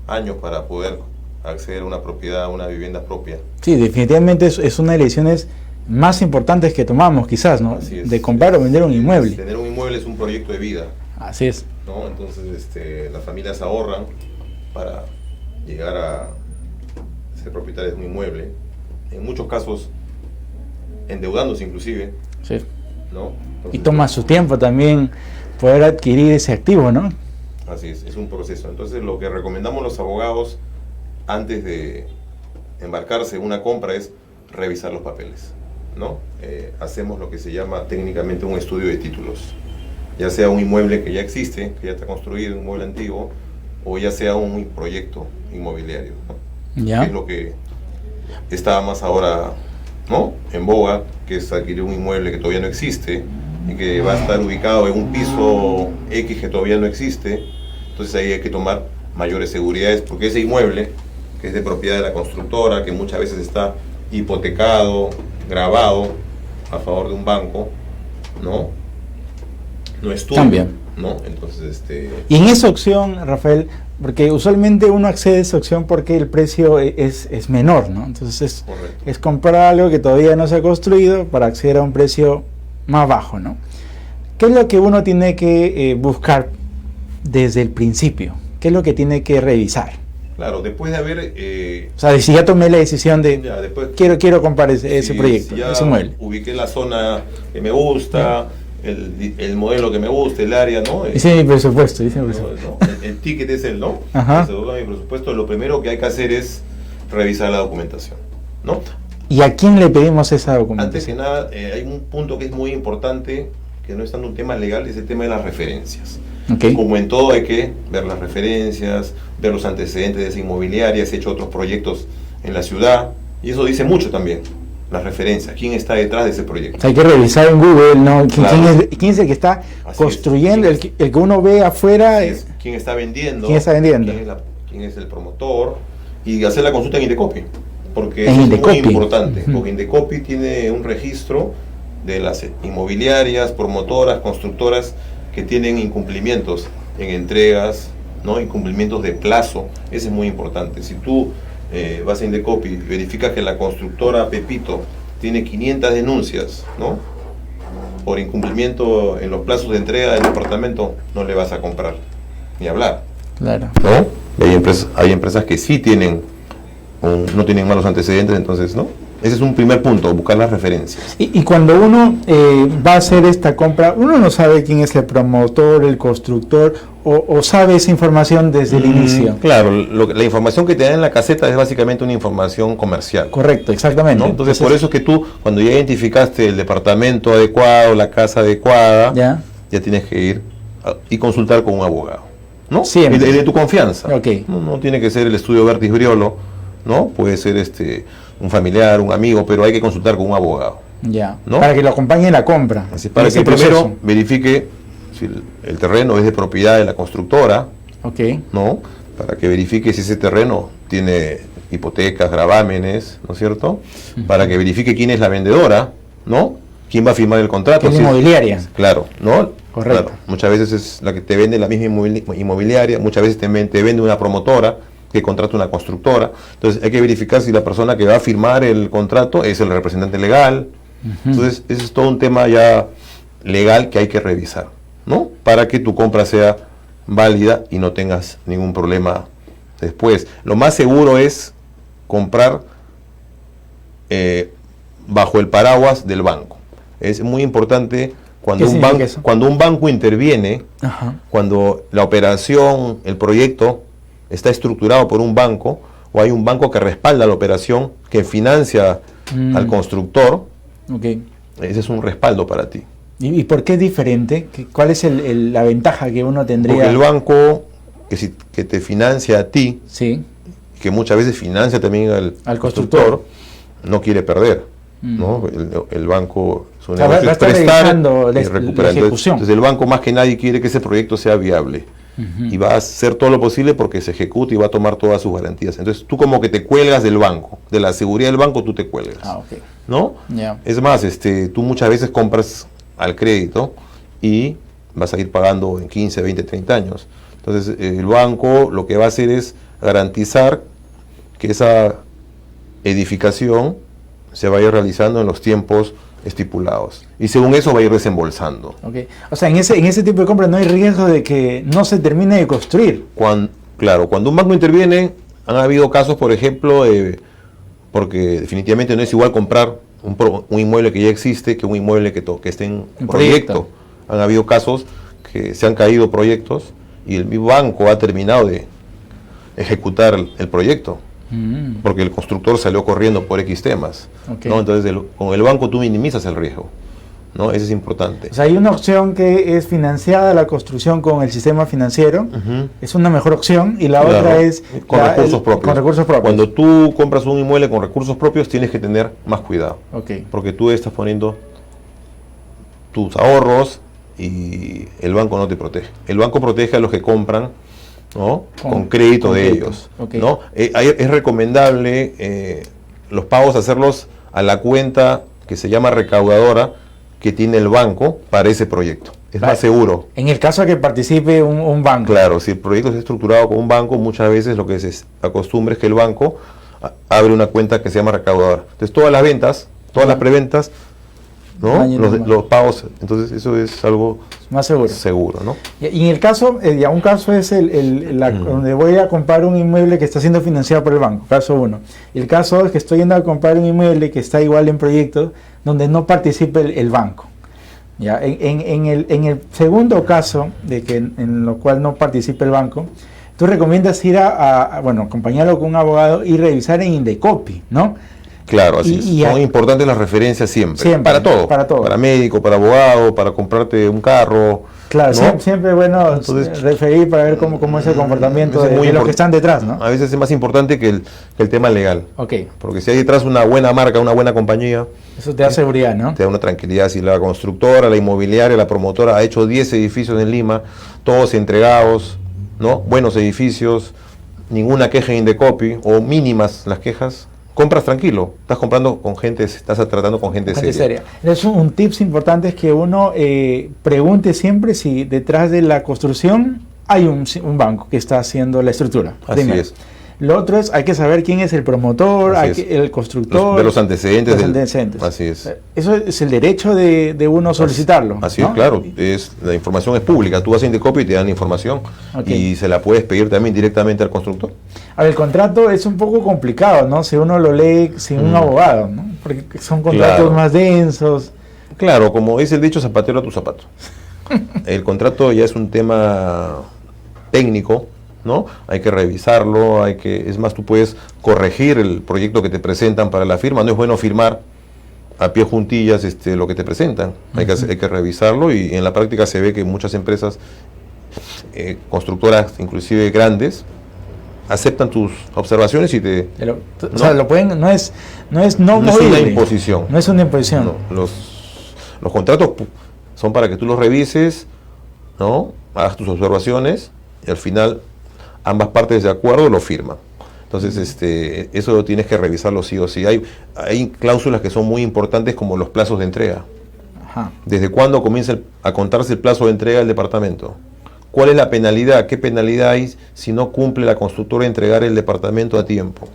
años para poder acceder a una propiedad, a una vivienda propia. Sí, definitivamente es una de las decisiones más importantes que tomamos, quizás, ¿no? Así es. De comprar o vender un inmueble. Tener un inmueble es un proyecto de vida, Así es. ¿no? Entonces, las familias ahorran para llegar a ser propietarios de un inmueble. En muchos casos, endeudándose inclusive, Sí. ¿no? Y Entonces, toma su tiempo también poder adquirir ese activo, ¿no? así es un proceso. Entonces, lo que recomendamos los abogados antes de embarcarse en una compra es revisar los papeles, ¿no? Hacemos lo que se llama técnicamente un estudio de títulos, ya sea un inmueble que ya existe, que ya está construido, un inmueble antiguo, o ya sea un proyecto inmobiliario, ¿no? Ya. Que es lo que está más ahora, ¿no?, en boga, que es adquirir un inmueble que todavía no existe y que va a estar ubicado en un piso X que todavía no existe. Entonces ahí hay que tomar mayores seguridades, porque ese inmueble, que es de propiedad de la constructora, que muchas veces está hipotecado, grabado a favor de un banco, ¿no es tuyo, Cambia. ¿no? Entonces, Y en esa opción, Rafael, porque usualmente uno accede a esa opción porque el precio es menor, ¿no? Entonces correcto. es comprar algo que todavía no se ha construido para acceder a un precio más bajo, ¿no? ¿Qué es lo que uno tiene que buscar desde el principio? ¿Qué es lo que tiene que revisar? Claro, después de haber... O sea, si ya tomé la decisión de ya, después, quiero comprar ese si proyecto, ya ese mueble. ubiqué la zona que me gusta, el modelo que me gusta, el área, ¿no? Dice mi presupuesto, dice mi presupuesto. ¿no? El ticket es el, ¿no? Ajá. Se dobla mi presupuesto. Lo primero que hay que hacer es revisar la documentación, ¿no? ¿Y a quién le pedimos esa Antes que documentación? nada, hay un punto que es muy importante, que no es tanto un tema legal, es el tema de las referencias. Ok. Como en todo, hay que ver las referencias, ver los antecedentes de esa inmobiliaria, si ha hecho otros proyectos en la ciudad, y eso dice mucho también, las referencias, quién está detrás de ese proyecto. O sea, hay que revisar en Google, ¿no? Claro. ¿Quién es el que está Así construyendo? es. El que uno ve afuera. ¿Quién está vendiendo? ¿Quién está vendiendo? ¿Quién es el promotor? Y hacer la consulta en Indecopi, porque En eso es Indecopi. muy importante, Ujú. porque Indecopi tiene un registro de las inmobiliarias, promotoras, constructoras que tienen incumplimientos en entregas, ¿no? Incumplimientos de plazo. Ese es muy importante. Si tú vas a Indecopi y verificas que la constructora Pepito tiene 500 denuncias, ¿no?, por incumplimiento en los plazos de entrega del departamento, no le vas a comprar ni hablar, Claro. ¿no? Y hay empresas que sí tienen no tienen malos antecedentes, entonces, ¿no? Ese es un primer punto, buscar las referencias. Y cuando uno va a hacer esta compra, uno no sabe quién es el promotor, el constructor, o sabe esa información desde el inicio. Claro, la información que te dan en la caseta es básicamente una información comercial. Correcto, exactamente. ¿No? Entonces, por eso es que tú, cuando ya identificaste el departamento adecuado, la casa adecuada, Ya. tienes que ir y consultar con un abogado, ¿no? Siempre. De tu confianza. Ok. No tiene que ser el estudio Vertis Briolo, ¿no? Puede ser un familiar, un amigo, pero hay que consultar con un abogado. Ya. ¿No? Para que lo acompañe en la compra. Así, para en que ese proceso. primero verifique si el terreno es de propiedad de la constructora, Ok. ¿no? Para que verifique si ese terreno tiene hipotecas, gravámenes, ¿no es cierto? Para que verifique quién es la vendedora, ¿no? ¿Quién va a firmar el contrato? Que es Si inmobiliaria. Claro, ¿no? Correcto. Claro. Muchas veces es la que te vende la misma inmobiliaria, muchas veces te vende una promotora que contrata una constructora. Entonces hay que verificar si la persona que va a firmar el contrato es el representante legal. Entonces ese es todo un tema ya legal que hay que revisar, ¿no? Para que tu compra sea válida y no tengas ningún problema después. Lo más seguro es comprar bajo el paraguas del banco. Es muy importante cuando ¿Qué significa eso? cuando un banco interviene, Ajá. cuando la operación, el proyecto está estructurado por un banco, o hay un banco que respalda la operación, que financia al constructor, Ok. ese es un respaldo para ti. ¿Y por qué es diferente? ¿Cuál es la ventaja que uno tendría? Porque el banco que te financia a ti, Sí. que muchas veces financia también Al al constructor. constructor, no quiere perder. ¿No? El banco, su O sea, negocio va a es estar prestar revisando y la recuperar. ejecución. Entonces el banco más que nadie quiere que ese proyecto sea viable. Y va a hacer todo lo posible porque se ejecute y va a tomar todas sus garantías. Entonces tú como que te cuelgas del banco, de la seguridad del banco tú te cuelgas. Ah, ok. ¿No? Ya. Es más, tú muchas veces compras al crédito y vas a ir pagando en 15, 20, 30 años. Entonces el banco lo que va a hacer es garantizar que esa edificación se vaya realizando en los tiempos estipulados. Y según eso va a ir desembolsando. Ok. O sea, en ese tipo de compras no hay riesgo de que no se termine de construir. Claro, cuando un banco interviene, han habido casos, por ejemplo, porque definitivamente no es igual comprar un inmueble que ya existe que un inmueble que esté en proyecto. Han habido casos que se han caído proyectos y el banco ha terminado de ejecutar el proyecto. Porque el constructor salió corriendo por X temas. Okay. ¿No? Entonces con el banco tú minimizas el riesgo, ¿no? Eso es importante. O sea, hay una opción que es financiada la construcción con el sistema financiero, es una mejor opción, y la otra es con recursos propios. Con recursos propios. Cuando tú compras un inmueble con recursos propios tienes que tener más cuidado. Okay. Porque tú estás poniendo tus ahorros y el banco no te protege. El banco protege a los que compran, ¿no? Con crédito de ellos. Okay. ¿No? Es recomendable los pagos hacerlos a la cuenta que se llama recaudadora que tiene el banco para ese proyecto. Es más seguro. En el caso de que participe un banco. Claro, si el proyecto es estructurado con un banco, muchas veces lo que se acostumbra es que el banco abre una cuenta que se llama recaudadora. Entonces todas las ventas, todas las preventas, ¿no? Los pagos, entonces eso es algo más seguro. Seguro, ¿no? Y en el caso, ya un caso es donde voy a comprar un inmueble que está siendo financiado por el banco, caso 1. El caso 2 es que estoy yendo a comprar un inmueble que está igual en proyecto, donde no participe el banco. Ya, en el segundo caso, en lo cual no participe el banco, tú recomiendas ir acompañarlo con un abogado y revisar en Indecopi, ¿no? Claro, así es. Son importantes las referencias siempre. Para todo. Para médico, para abogado, para comprarte un carro. Claro, ¿no? siempre bueno referir para ver cómo es el comportamiento de los que están detrás, ¿no? A veces es más importante que el tema legal. Ok. Porque si hay detrás una buena marca, una buena compañía, eso te da seguridad, ¿no? Te da una tranquilidad. Si la constructora, la inmobiliaria, la promotora ha hecho 10 edificios en Lima, todos entregados, ¿no? Buenos edificios, ninguna queja en Indecopi, o mínimas las quejas, compras tranquilo, estás comprando con gente, estás tratando con gente seria. Entonces, un tips importante es que uno pregunte siempre si detrás de la construcción hay un banco que está haciendo la estructura. Así es. Lo otro es, hay que saber quién es el promotor, el constructor. Ver los antecedentes. Así es. Eso es el derecho de uno solicitarlo. Así ¿no? es, claro. La información es pública. Tú vas a Indecopi y te dan la información. Y se la puedes pedir también directamente al constructor. Ahora, el contrato es un poco complicado, ¿no? Si uno lo lee sin un abogado, ¿no? Porque son contratos más densos. Claro, como dice el dicho, zapatero a tu zapato. El contrato ya es un tema técnico, ¿no? Hay que revisarlo, es más, tú puedes corregir el proyecto que te presentan para la firma. No es bueno firmar a pie juntillas lo que te presentan. Hay que revisarlo, y en la práctica se ve que muchas empresas constructoras, inclusive grandes, aceptan tus observaciones y ¿no? O sea, lo pueden, no es una imposición. No es una imposición. No, los contratos son para que tú los revises, ¿no? Hagas tus observaciones y al final ambas partes de acuerdo lo firman. Entonces, eso tienes que revisarlo sí o sí. Hay cláusulas que son muy importantes, como los plazos de entrega. Ajá. ¿Desde cuándo comienza a contarse el plazo de entrega del departamento? ¿Cuál es la penalidad? ¿Qué penalidad hay si no cumple la constructora a entregar el departamento a tiempo?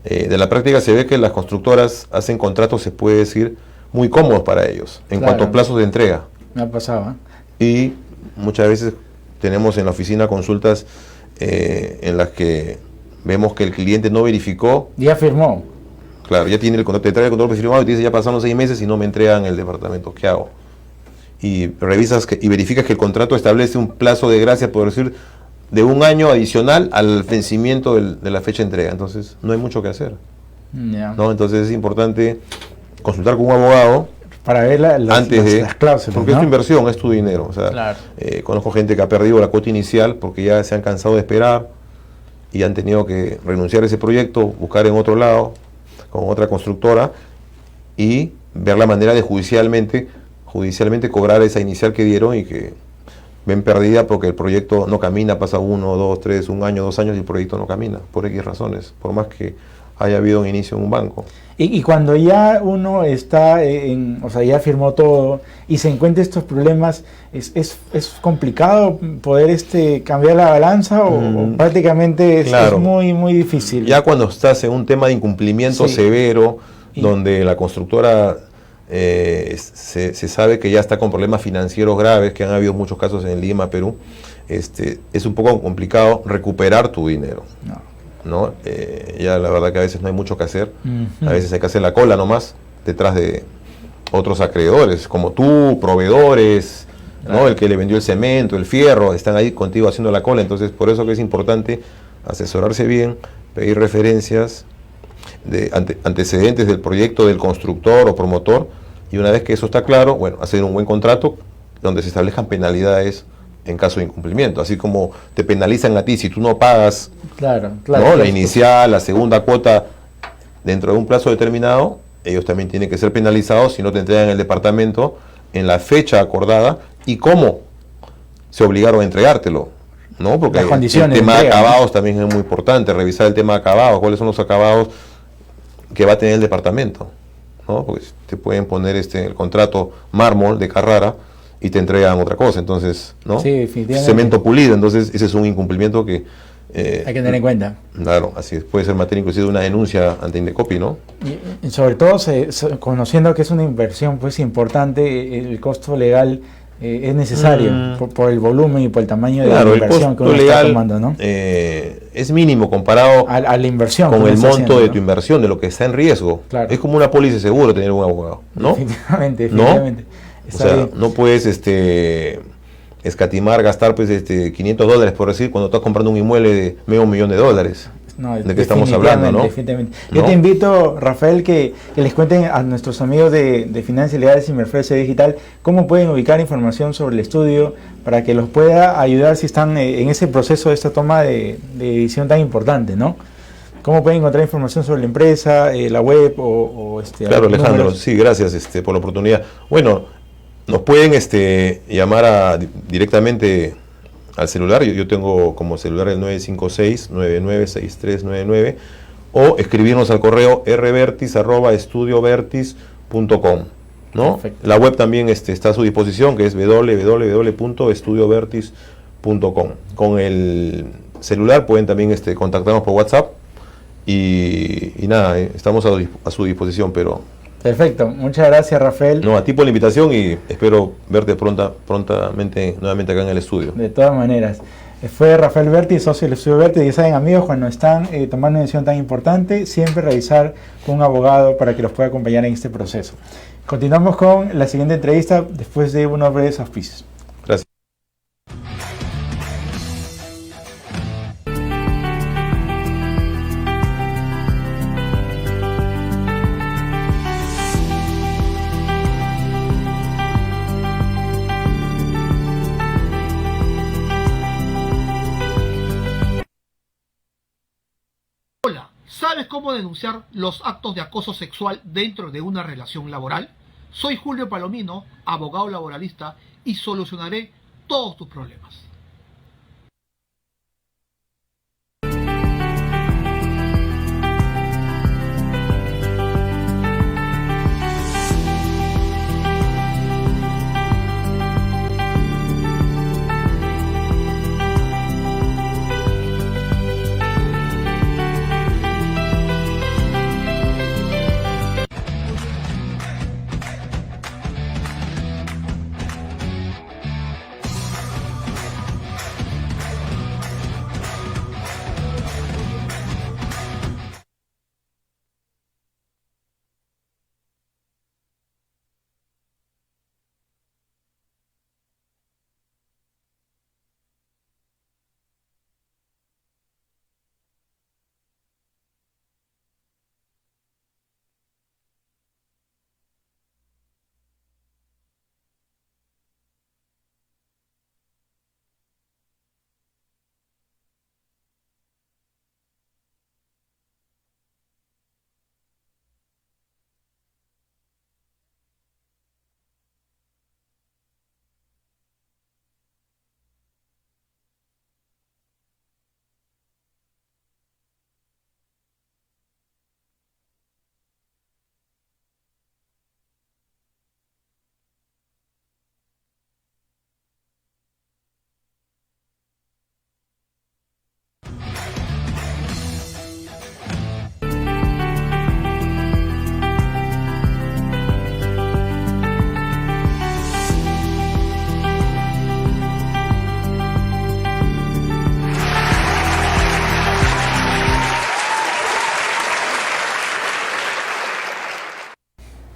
De la práctica se ve que las constructoras hacen contratos, se puede decir, muy cómodos para ellos en cuanto a plazos de entrega. Me ha pasado. Y muchas veces tenemos en la oficina consultas en las que vemos que el cliente no verificó. Ya firmó. Claro, ya tiene el contrato, te trae el contrato firmado y te dice ya pasaron 6 meses y no me entregan el departamento, ¿qué hago? Y revisas y verificas que el contrato establece un plazo de gracia, por decir, de 1 año adicional al vencimiento de la fecha de entrega. Entonces, no hay mucho que hacer. Ya. ¿No? Entonces, es importante consultar con un abogado Para ver antes de las cláusulas, porque es ¿no? tu inversión, es tu dinero. O sea, Claro. conozco gente que ha perdido la cuota inicial porque ya se han cansado de esperar y han tenido que renunciar a ese proyecto, buscar en otro lado, con otra constructora, y ver la manera de judicialmente cobrar esa inicial que dieron y que ven perdida porque el proyecto no camina, pasa 1, 2, 3, 1 año, 2 años y el proyecto no camina, por X razones, por más que haya habido un inicio en un banco. Y cuando ya uno está, o sea, ya firmó todo y se encuentra estos problemas, ¿es complicado poder cambiar la balanza o prácticamente Claro. es muy, muy difícil? Ya cuando estás en un tema de incumplimiento Sí. severo, Y- donde la constructora se sabe que ya está con problemas financieros graves, que han habido muchos casos en Lima, Perú, es un poco complicado recuperar tu dinero, ¿no? Ya la verdad que a veces no hay mucho que hacer, Ujú. a veces hay que hacer la cola nomás detrás de otros acreedores, como tú, proveedores, ¿no? Claro. El que le vendió el cemento, el fierro, están ahí contigo haciendo la cola. Entonces, por eso que es importante asesorarse bien, pedir referencias de antecedentes del proyecto del constructor o promotor, y una vez que eso está claro, bueno, hacer un buen contrato donde se establezcan penalidades en caso de incumplimiento, así como te penalizan a ti si tú no pagas, Claro, ¿no? claro. La inicial, la segunda cuota dentro de un plazo determinado, ellos también tienen que ser penalizados si no te entregan el departamento en la fecha acordada y cómo se obligaron a entregártelo, ¿no? Porque Las condiciones el tema de de entrega, ¿no? acabados también es muy importante, revisar el tema de acabados, cuáles son los acabados que va a tener el departamento, ¿no? Porque te pueden poner el contrato mármol de Carrara y te entregan otra cosa, entonces, ¿no? Sí, definitivamente. Cemento pulido, entonces ese es un incumplimiento que Hay que tener en cuenta. claro, así es, puede ser materia inclusive de una denuncia ante Indecopi, ¿no? Y sobre todo conociendo que es una inversión pues importante, el costo legal es necesario por el volumen y por el tamaño de Claro, la el inversión que costo uno está legal tomando, ¿no? es mínimo comparado A la inversión que con uno el está monto haciendo, de ¿no? tu inversión, de lo que está en riesgo. Claro. Es como una póliza de seguro tener un abogado, ¿no? Definitivamente, ¿No? definitivamente. O Está sea, bien. no puedes escatimar, gastar pues $500 por decir cuando estás comprando un inmueble de $500,000. No, ¿De qué estamos hablando, no? Definitivamente. ¿No? Yo te invito, Rafael, que les cuenten a nuestros amigos de Finanzas Legales y Merfresia Digital cómo pueden ubicar información sobre el estudio para que los pueda ayudar si están en ese proceso de esta toma de decisión tan importante, ¿no? ¿Cómo pueden encontrar información sobre la empresa, la web o Claro, Alejandro, números? sí, gracias por la oportunidad. Bueno, nos pueden llamar directamente al celular. Yo tengo como celular el 956-996399 o escribirnos al correo rvertis@estudiovertis.com, ¿no? Perfecto. La web también está a su disposición, que es www.estudiovertis.com. Con el celular pueden también contactarnos por WhatsApp y nada, estamos a su disposición, pero Perfecto, muchas gracias, Rafael. no, a ti por la invitación y espero verte prontamente nuevamente acá en el estudio. De todas maneras. Fue Rafael Berti, socio del Estudio Berti. Ya saben, amigos, cuando están tomando una decisión tan importante, siempre revisar con un abogado para que los pueda acompañar en este proceso. Continuamos con la siguiente entrevista después de unos breves auspicios. Gracias. Hola, ¿sabes cómo denunciar los actos de acoso sexual dentro de una relación laboral? Soy Julio Palomino, abogado laboralista, y solucionaré todos tus problemas.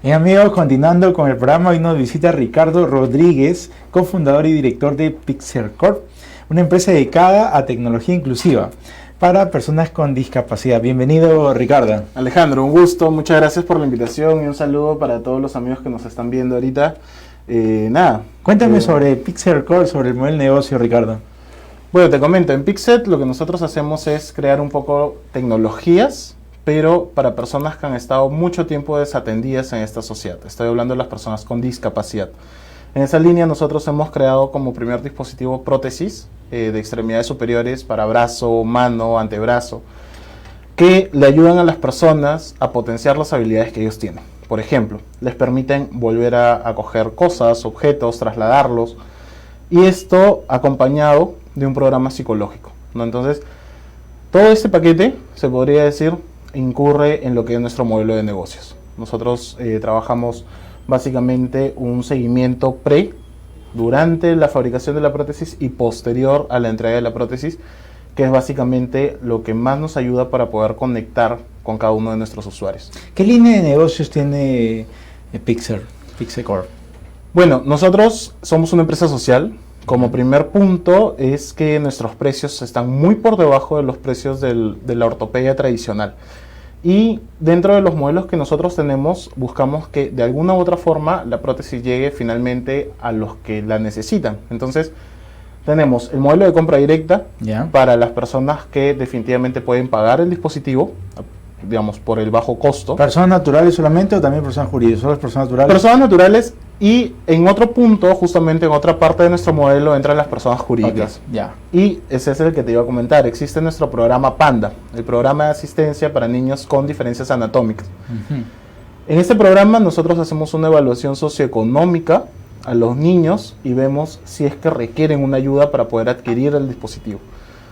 Bien, amigos, continuando con el programa, hoy nos visita Ricardo Rodríguez, cofundador y director de Pixel Corp, una empresa dedicada a tecnología inclusiva para personas con discapacidad. Bienvenido, Ricardo. Alejandro, un gusto, muchas gracias por la invitación y un saludo para todos los amigos que nos están viendo ahorita. Cuéntame sobre Pixel Corp, sobre el modelo de negocio, Ricardo. Bueno, te comento, en Pixel lo que nosotros hacemos es crear un poco tecnologías, pero para personas que han estado mucho tiempo desatendidas en esta sociedad. Estoy hablando de las personas con discapacidad. En esa línea nosotros hemos creado como primer dispositivo prótesis de extremidades superiores para brazo, mano, antebrazo, que le ayudan a las personas a potenciar las habilidades que ellos tienen. Por ejemplo, les permiten volver a coger cosas, objetos, trasladarlos, y esto acompañado de un programa psicológico, ¿no? Entonces, todo este paquete, se podría decir, incurre en lo que es nuestro modelo de negocios. Nosotros trabajamos básicamente un seguimiento durante la fabricación de la prótesis y posterior a la entrega de la prótesis, que es básicamente lo que más nos ayuda para poder conectar con cada uno de nuestros usuarios. ¿Qué línea de negocios tiene Pixel Corp? Bueno, nosotros somos una empresa social. Como primer punto es que nuestros precios están muy por debajo de los precios de la ortopedia tradicional. Y dentro de los modelos que nosotros tenemos, buscamos que de alguna u otra forma la prótesis llegue finalmente a los que la necesitan. Entonces, tenemos el modelo de compra directa para las personas que definitivamente pueden pagar el dispositivo, digamos, por el bajo costo. ¿Personas naturales solamente o también personas jurídicas? ¿Solo personas naturales? Personas naturales, y en otro punto, justamente en otra parte de nuestro modelo, entran las personas jurídicas. Y ese es el que te iba a comentar. Existe nuestro programa PANDA, el programa de asistencia para niños con diferencias anatómicas. En este programa nosotros hacemos una evaluación socioeconómica a los niños y vemos si es que requieren una ayuda para poder adquirir el dispositivo.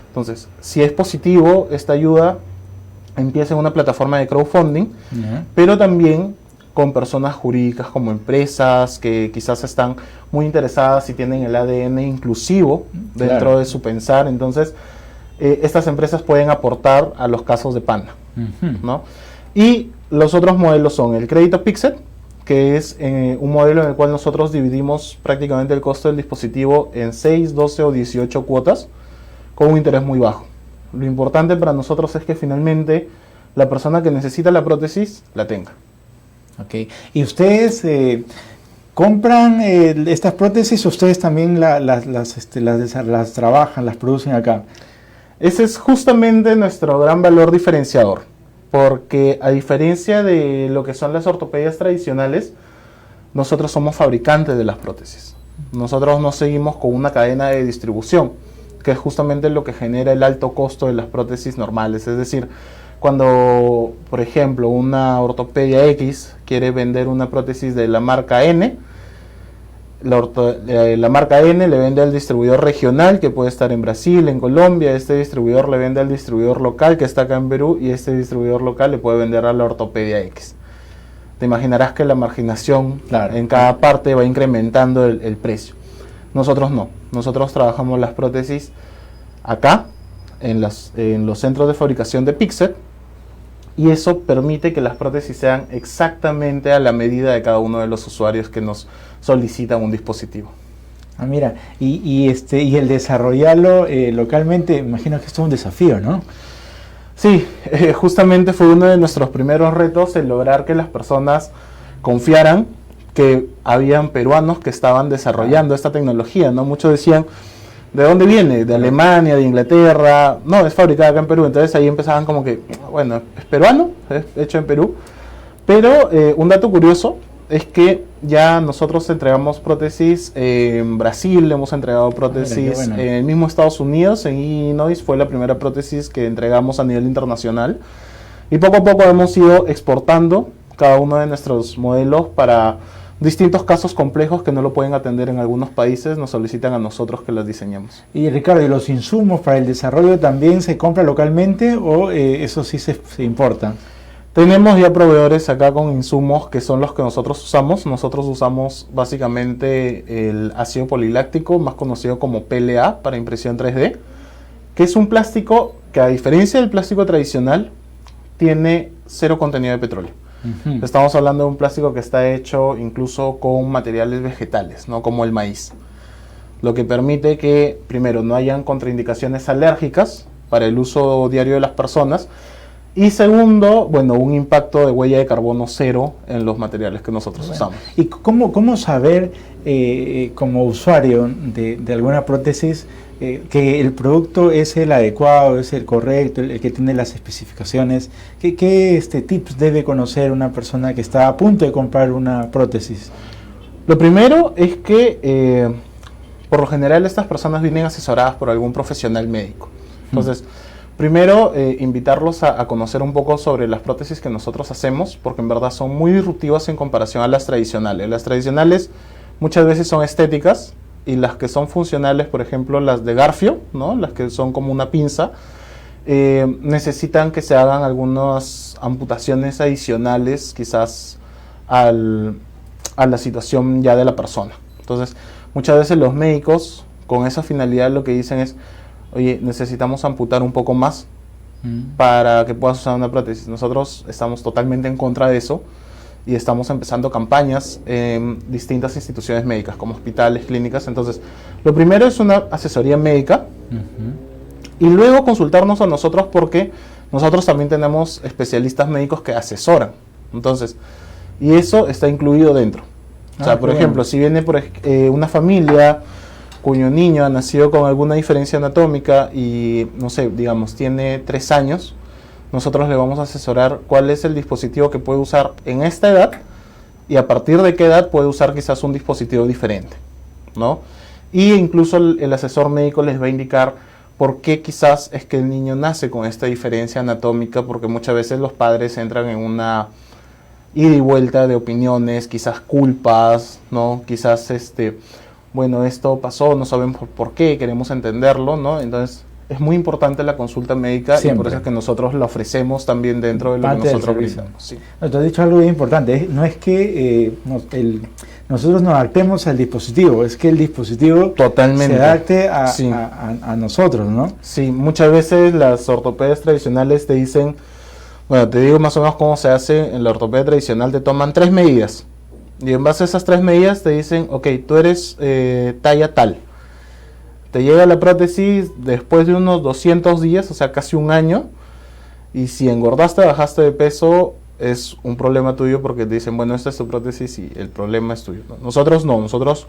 Entonces, si es positivo, esta ayuda empieza en una plataforma de crowdfunding, pero también con personas jurídicas como empresas que quizás están muy interesadas y tienen el ADN inclusivo dentro de su pensar. Entonces, estas empresas pueden aportar a los casos de PANDA, ¿no? Y los otros modelos son el crédito Pixel, que es un modelo en el cual nosotros dividimos prácticamente el costo del dispositivo en 6, 12 o 18 cuotas con un interés muy bajo. Lo importante para nosotros es que finalmente la persona que necesita la prótesis la tenga. Ok. ¿Y ustedes compran estas prótesis o ustedes también las trabajan, las producen acá? Ese es justamente nuestro gran valor diferenciador, porque a diferencia de lo que son las ortopedias tradicionales, nosotros somos fabricantes de las prótesis. Nosotros no seguimos con una cadena de distribución, que es justamente lo que genera el alto costo de las prótesis normales. Es decir, cuando, por ejemplo, una ortopedia X quiere vender una prótesis de la marca N, la marca N le vende al distribuidor regional, que puede estar en Brasil, en Colombia. Este distribuidor le vende al distribuidor local, que está acá en Perú, y este distribuidor local le puede vender a la ortopedia X. Te imaginarás que la marginación en cada parte va incrementando el precio. Nosotros no. Nosotros trabajamos las prótesis acá, en los centros de fabricación de Pixel, y eso permite que las prótesis sean exactamente a la medida de cada uno de los usuarios que nos solicitan un dispositivo. Ah, mira, y el desarrollarlo localmente, imagino que esto es un desafío, ¿no? Sí, justamente fue uno de nuestros primeros retos el lograr que las personas confiaran que habían peruanos que estaban desarrollando esta tecnología, ¿no? Muchos decían, ¿de dónde viene? ¿De Alemania, de Inglaterra? No, es fabricada acá en Perú. Entonces ahí empezaban como que, bueno, es peruano, es hecho en Perú. Pero un dato curioso es que ya nosotros entregamos prótesis en Brasil, hemos entregado prótesis en el mismo Estados Unidos, en Illinois fue la primera prótesis que entregamos a nivel internacional. Y poco a poco hemos ido exportando cada uno de nuestros modelos para distintos casos complejos que no lo pueden atender en algunos países, nos solicitan a nosotros que los diseñemos. Y Ricardo, ¿y los insumos para el desarrollo también se compra localmente o eso sí se importa? Tenemos ya proveedores acá con insumos que son los que nosotros usamos. Nosotros usamos básicamente el ácido poliláctico, más conocido como PLA, para impresión 3D, que es un plástico que, a diferencia del plástico tradicional, tiene cero contenido de petróleo. Estamos hablando de un plástico que está hecho incluso con materiales vegetales, no como el maíz. Lo que permite que, primero, no hayan contraindicaciones alérgicas para el uso diario de las personas. Y segundo, bueno, un impacto de huella de carbono cero en los materiales que nosotros usamos. ¿Y cómo saber, como usuario de alguna prótesis, que el producto es el adecuado, es el correcto, el que tiene las especificaciones? ¿Qué tips debe conocer una persona que está a punto de comprar una prótesis? Lo primero es que, por lo general, estas personas vienen asesoradas por algún profesional médico. Entonces, primero, invitarlos a conocer un poco sobre las prótesis que nosotros hacemos, porque en verdad son muy disruptivas en comparación a las tradicionales. Las tradicionales muchas veces son estéticas, y las que son funcionales, por ejemplo, las de Garfio, ¿no? Las que son como una pinza, necesitan que se hagan algunas amputaciones adicionales, quizás a la situación ya de la persona. Entonces, muchas veces los médicos, con esa finalidad, lo que dicen es: oye, necesitamos amputar un poco más para que puedas usar una prótesis. Nosotros estamos totalmente en contra de eso y estamos empezando campañas en distintas instituciones médicas, como hospitales, clínicas. Entonces, lo primero es una asesoría médica y luego consultarnos a nosotros, porque nosotros también tenemos especialistas médicos que asesoran. Entonces, y eso está incluido dentro. O sea, por ejemplo, si viene una familia cuyo niño ha nacido con alguna diferencia anatómica y, no sé, digamos, tiene 3 años, nosotros le vamos a asesorar cuál es el dispositivo que puede usar en esta edad y a partir de qué edad puede usar quizás un dispositivo diferente, ¿no? Y incluso el asesor médico les va a indicar por qué quizás es que el niño nace con esta diferencia anatómica, porque muchas veces los padres entran en una ida y vuelta de opiniones, quizás culpas, ¿no? Quizás bueno, esto pasó, no sabemos por qué, queremos entenderlo, ¿no? Entonces, es muy importante la consulta médica. Siempre. Y por eso es que nosotros la ofrecemos también dentro de lo que nosotros brindamos. Sí. Tú has dicho algo bien importante, no es que nosotros nos adaptemos al dispositivo, es que el dispositivo totalmente se adapte a nosotros, ¿no? Sí, muchas veces las ortopedias tradicionales te dicen, bueno, te digo más o menos cómo se hace. En la ortopedia tradicional te toman 3 medidas. Y en base a esas 3 medidas te dicen: ok, tú eres talla tal. Te llega la prótesis después de unos 200 días, o sea, casi un año. Y si engordaste, bajaste de peso, es un problema tuyo, porque te dicen: bueno, esta es tu prótesis y el problema es tuyo. Nosotros no, nosotros,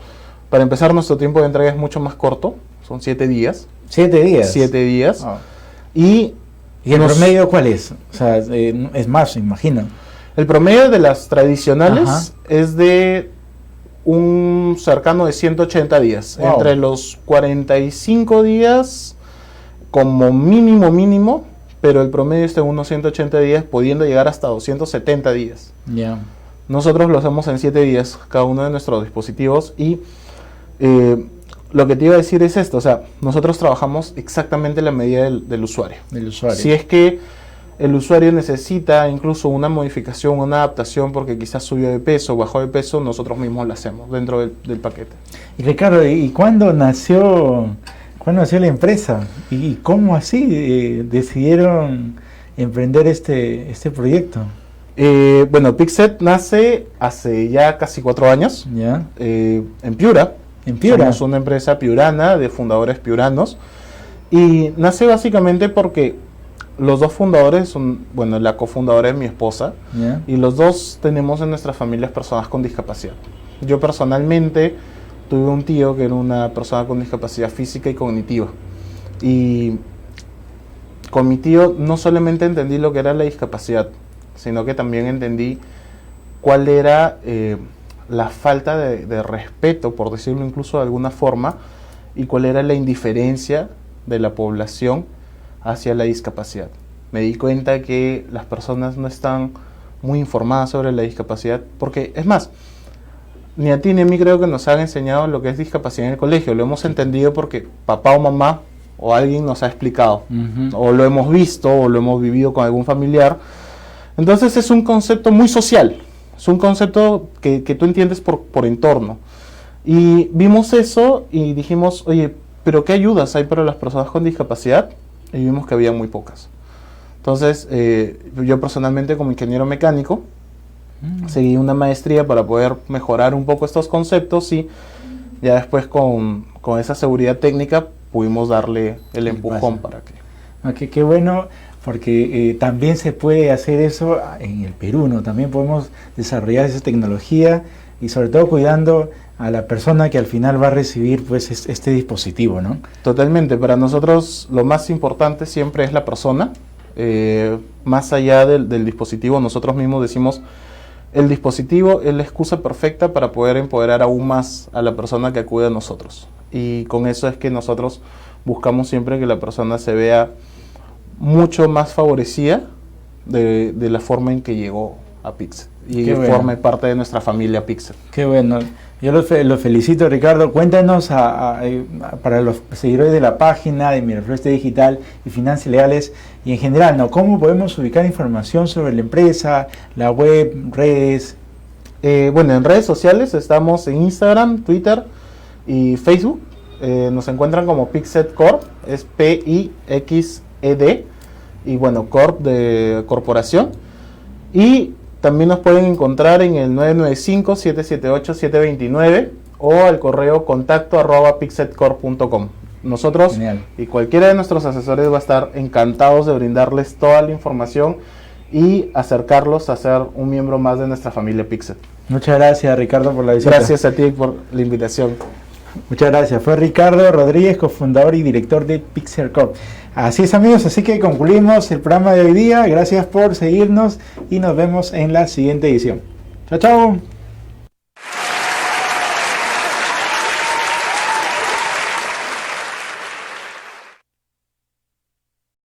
para empezar, nuestro tiempo de entrega es mucho más corto, son 7 días. ¿7 días? 7 días. Oh. ¿Y el promedio cuál es? O sea, es más, me imagino. El promedio de las tradicionales es de un cercano de 180 días. Wow. Entre los 45 días como mínimo, pero el promedio es de unos 180 días, pudiendo llegar hasta 270 días. Yeah. Nosotros lo hacemos en 7 días, cada uno de nuestros dispositivos. Y lo que te iba a decir es esto: o sea, nosotros trabajamos exactamente la medida del usuario. Si es que el usuario necesita incluso una modificación, una adaptación, porque quizás subió de peso, bajó de peso, nosotros mismos la hacemos dentro del paquete. Y Ricardo, ¿y cuándo nació la empresa? ¿Y cómo así decidieron emprender este proyecto? Bueno, Pixet nace hace ya casi 4 años, en Piura. ¿En Piura? Somos una empresa piurana, de fundadores piuranos, y nace básicamente porque los 2 fundadores son, bueno, la cofundadora es mi esposa, y los 2 tenemos en nuestras familias personas con discapacidad. Yo personalmente tuve un tío que era una persona con discapacidad física y cognitiva, y con mi tío no solamente entendí lo que era la discapacidad, sino que también entendí cuál era la falta de respeto, por decirlo incluso de alguna forma, y cuál era la indiferencia de la población hacia la discapacidad. Me di cuenta que las personas no están muy informadas sobre la discapacidad, porque es más, ni a ti ni a mí creo que nos han enseñado lo que es discapacidad en el colegio. Lo hemos entendido porque papá o mamá o alguien nos ha explicado, o lo hemos visto o lo hemos vivido con algún familiar. Entonces es un concepto muy social, es un concepto que tú entiendes por entorno. Y vimos eso y dijimos: oye, ¿pero qué ayudas hay para las personas con discapacidad? Y vimos que había muy pocas. Entonces, yo personalmente, como ingeniero mecánico, Seguí una maestría para poder mejorar un poco estos conceptos y ya después con esa seguridad técnica pudimos darle el empujón para que... Okay, qué bueno, porque también se puede hacer eso en el Perú, ¿no? También podemos desarrollar esa tecnología y sobre todo cuidando a la persona que al final va a recibir pues este dispositivo, ¿no? Totalmente, para nosotros lo más importante siempre es la persona. Más allá del dispositivo, nosotros mismos decimos, el dispositivo es la excusa perfecta para poder empoderar aún más a la persona que acude a nosotros. Y con eso es que nosotros buscamos siempre que la persona se vea mucho más favorecida de la forma en que llegó a Pixel y forme parte de nuestra familia Pixel. Qué bueno. Yo los felicito, Ricardo. Cuéntanos para los seguidores de la página de Miraflores Digital y Finanzas Legales y en general, ¿no? ¿Cómo podemos ubicar información sobre la empresa, la web, redes? Bueno, en redes sociales estamos en Instagram, Twitter y Facebook. Nos encuentran como Pixel Corp, es P-I-X-E-D, y bueno, Corp de corporación. Y también nos pueden encontrar en el 995-778-729 o al correo contacto@pixelcorp.com. Nosotros Genial. Y cualquiera de nuestros asesores va a estar encantados de brindarles toda la información y acercarlos a ser un miembro más de nuestra familia Pixel. Muchas gracias, Ricardo, por la visita. Gracias a ti por la invitación. Muchas gracias. Fue Ricardo Rodríguez, cofundador y director de Pixel Corp. Así es, amigos, así que concluimos el programa de hoy día. Gracias por seguirnos y nos vemos en la siguiente edición. Chao, chao.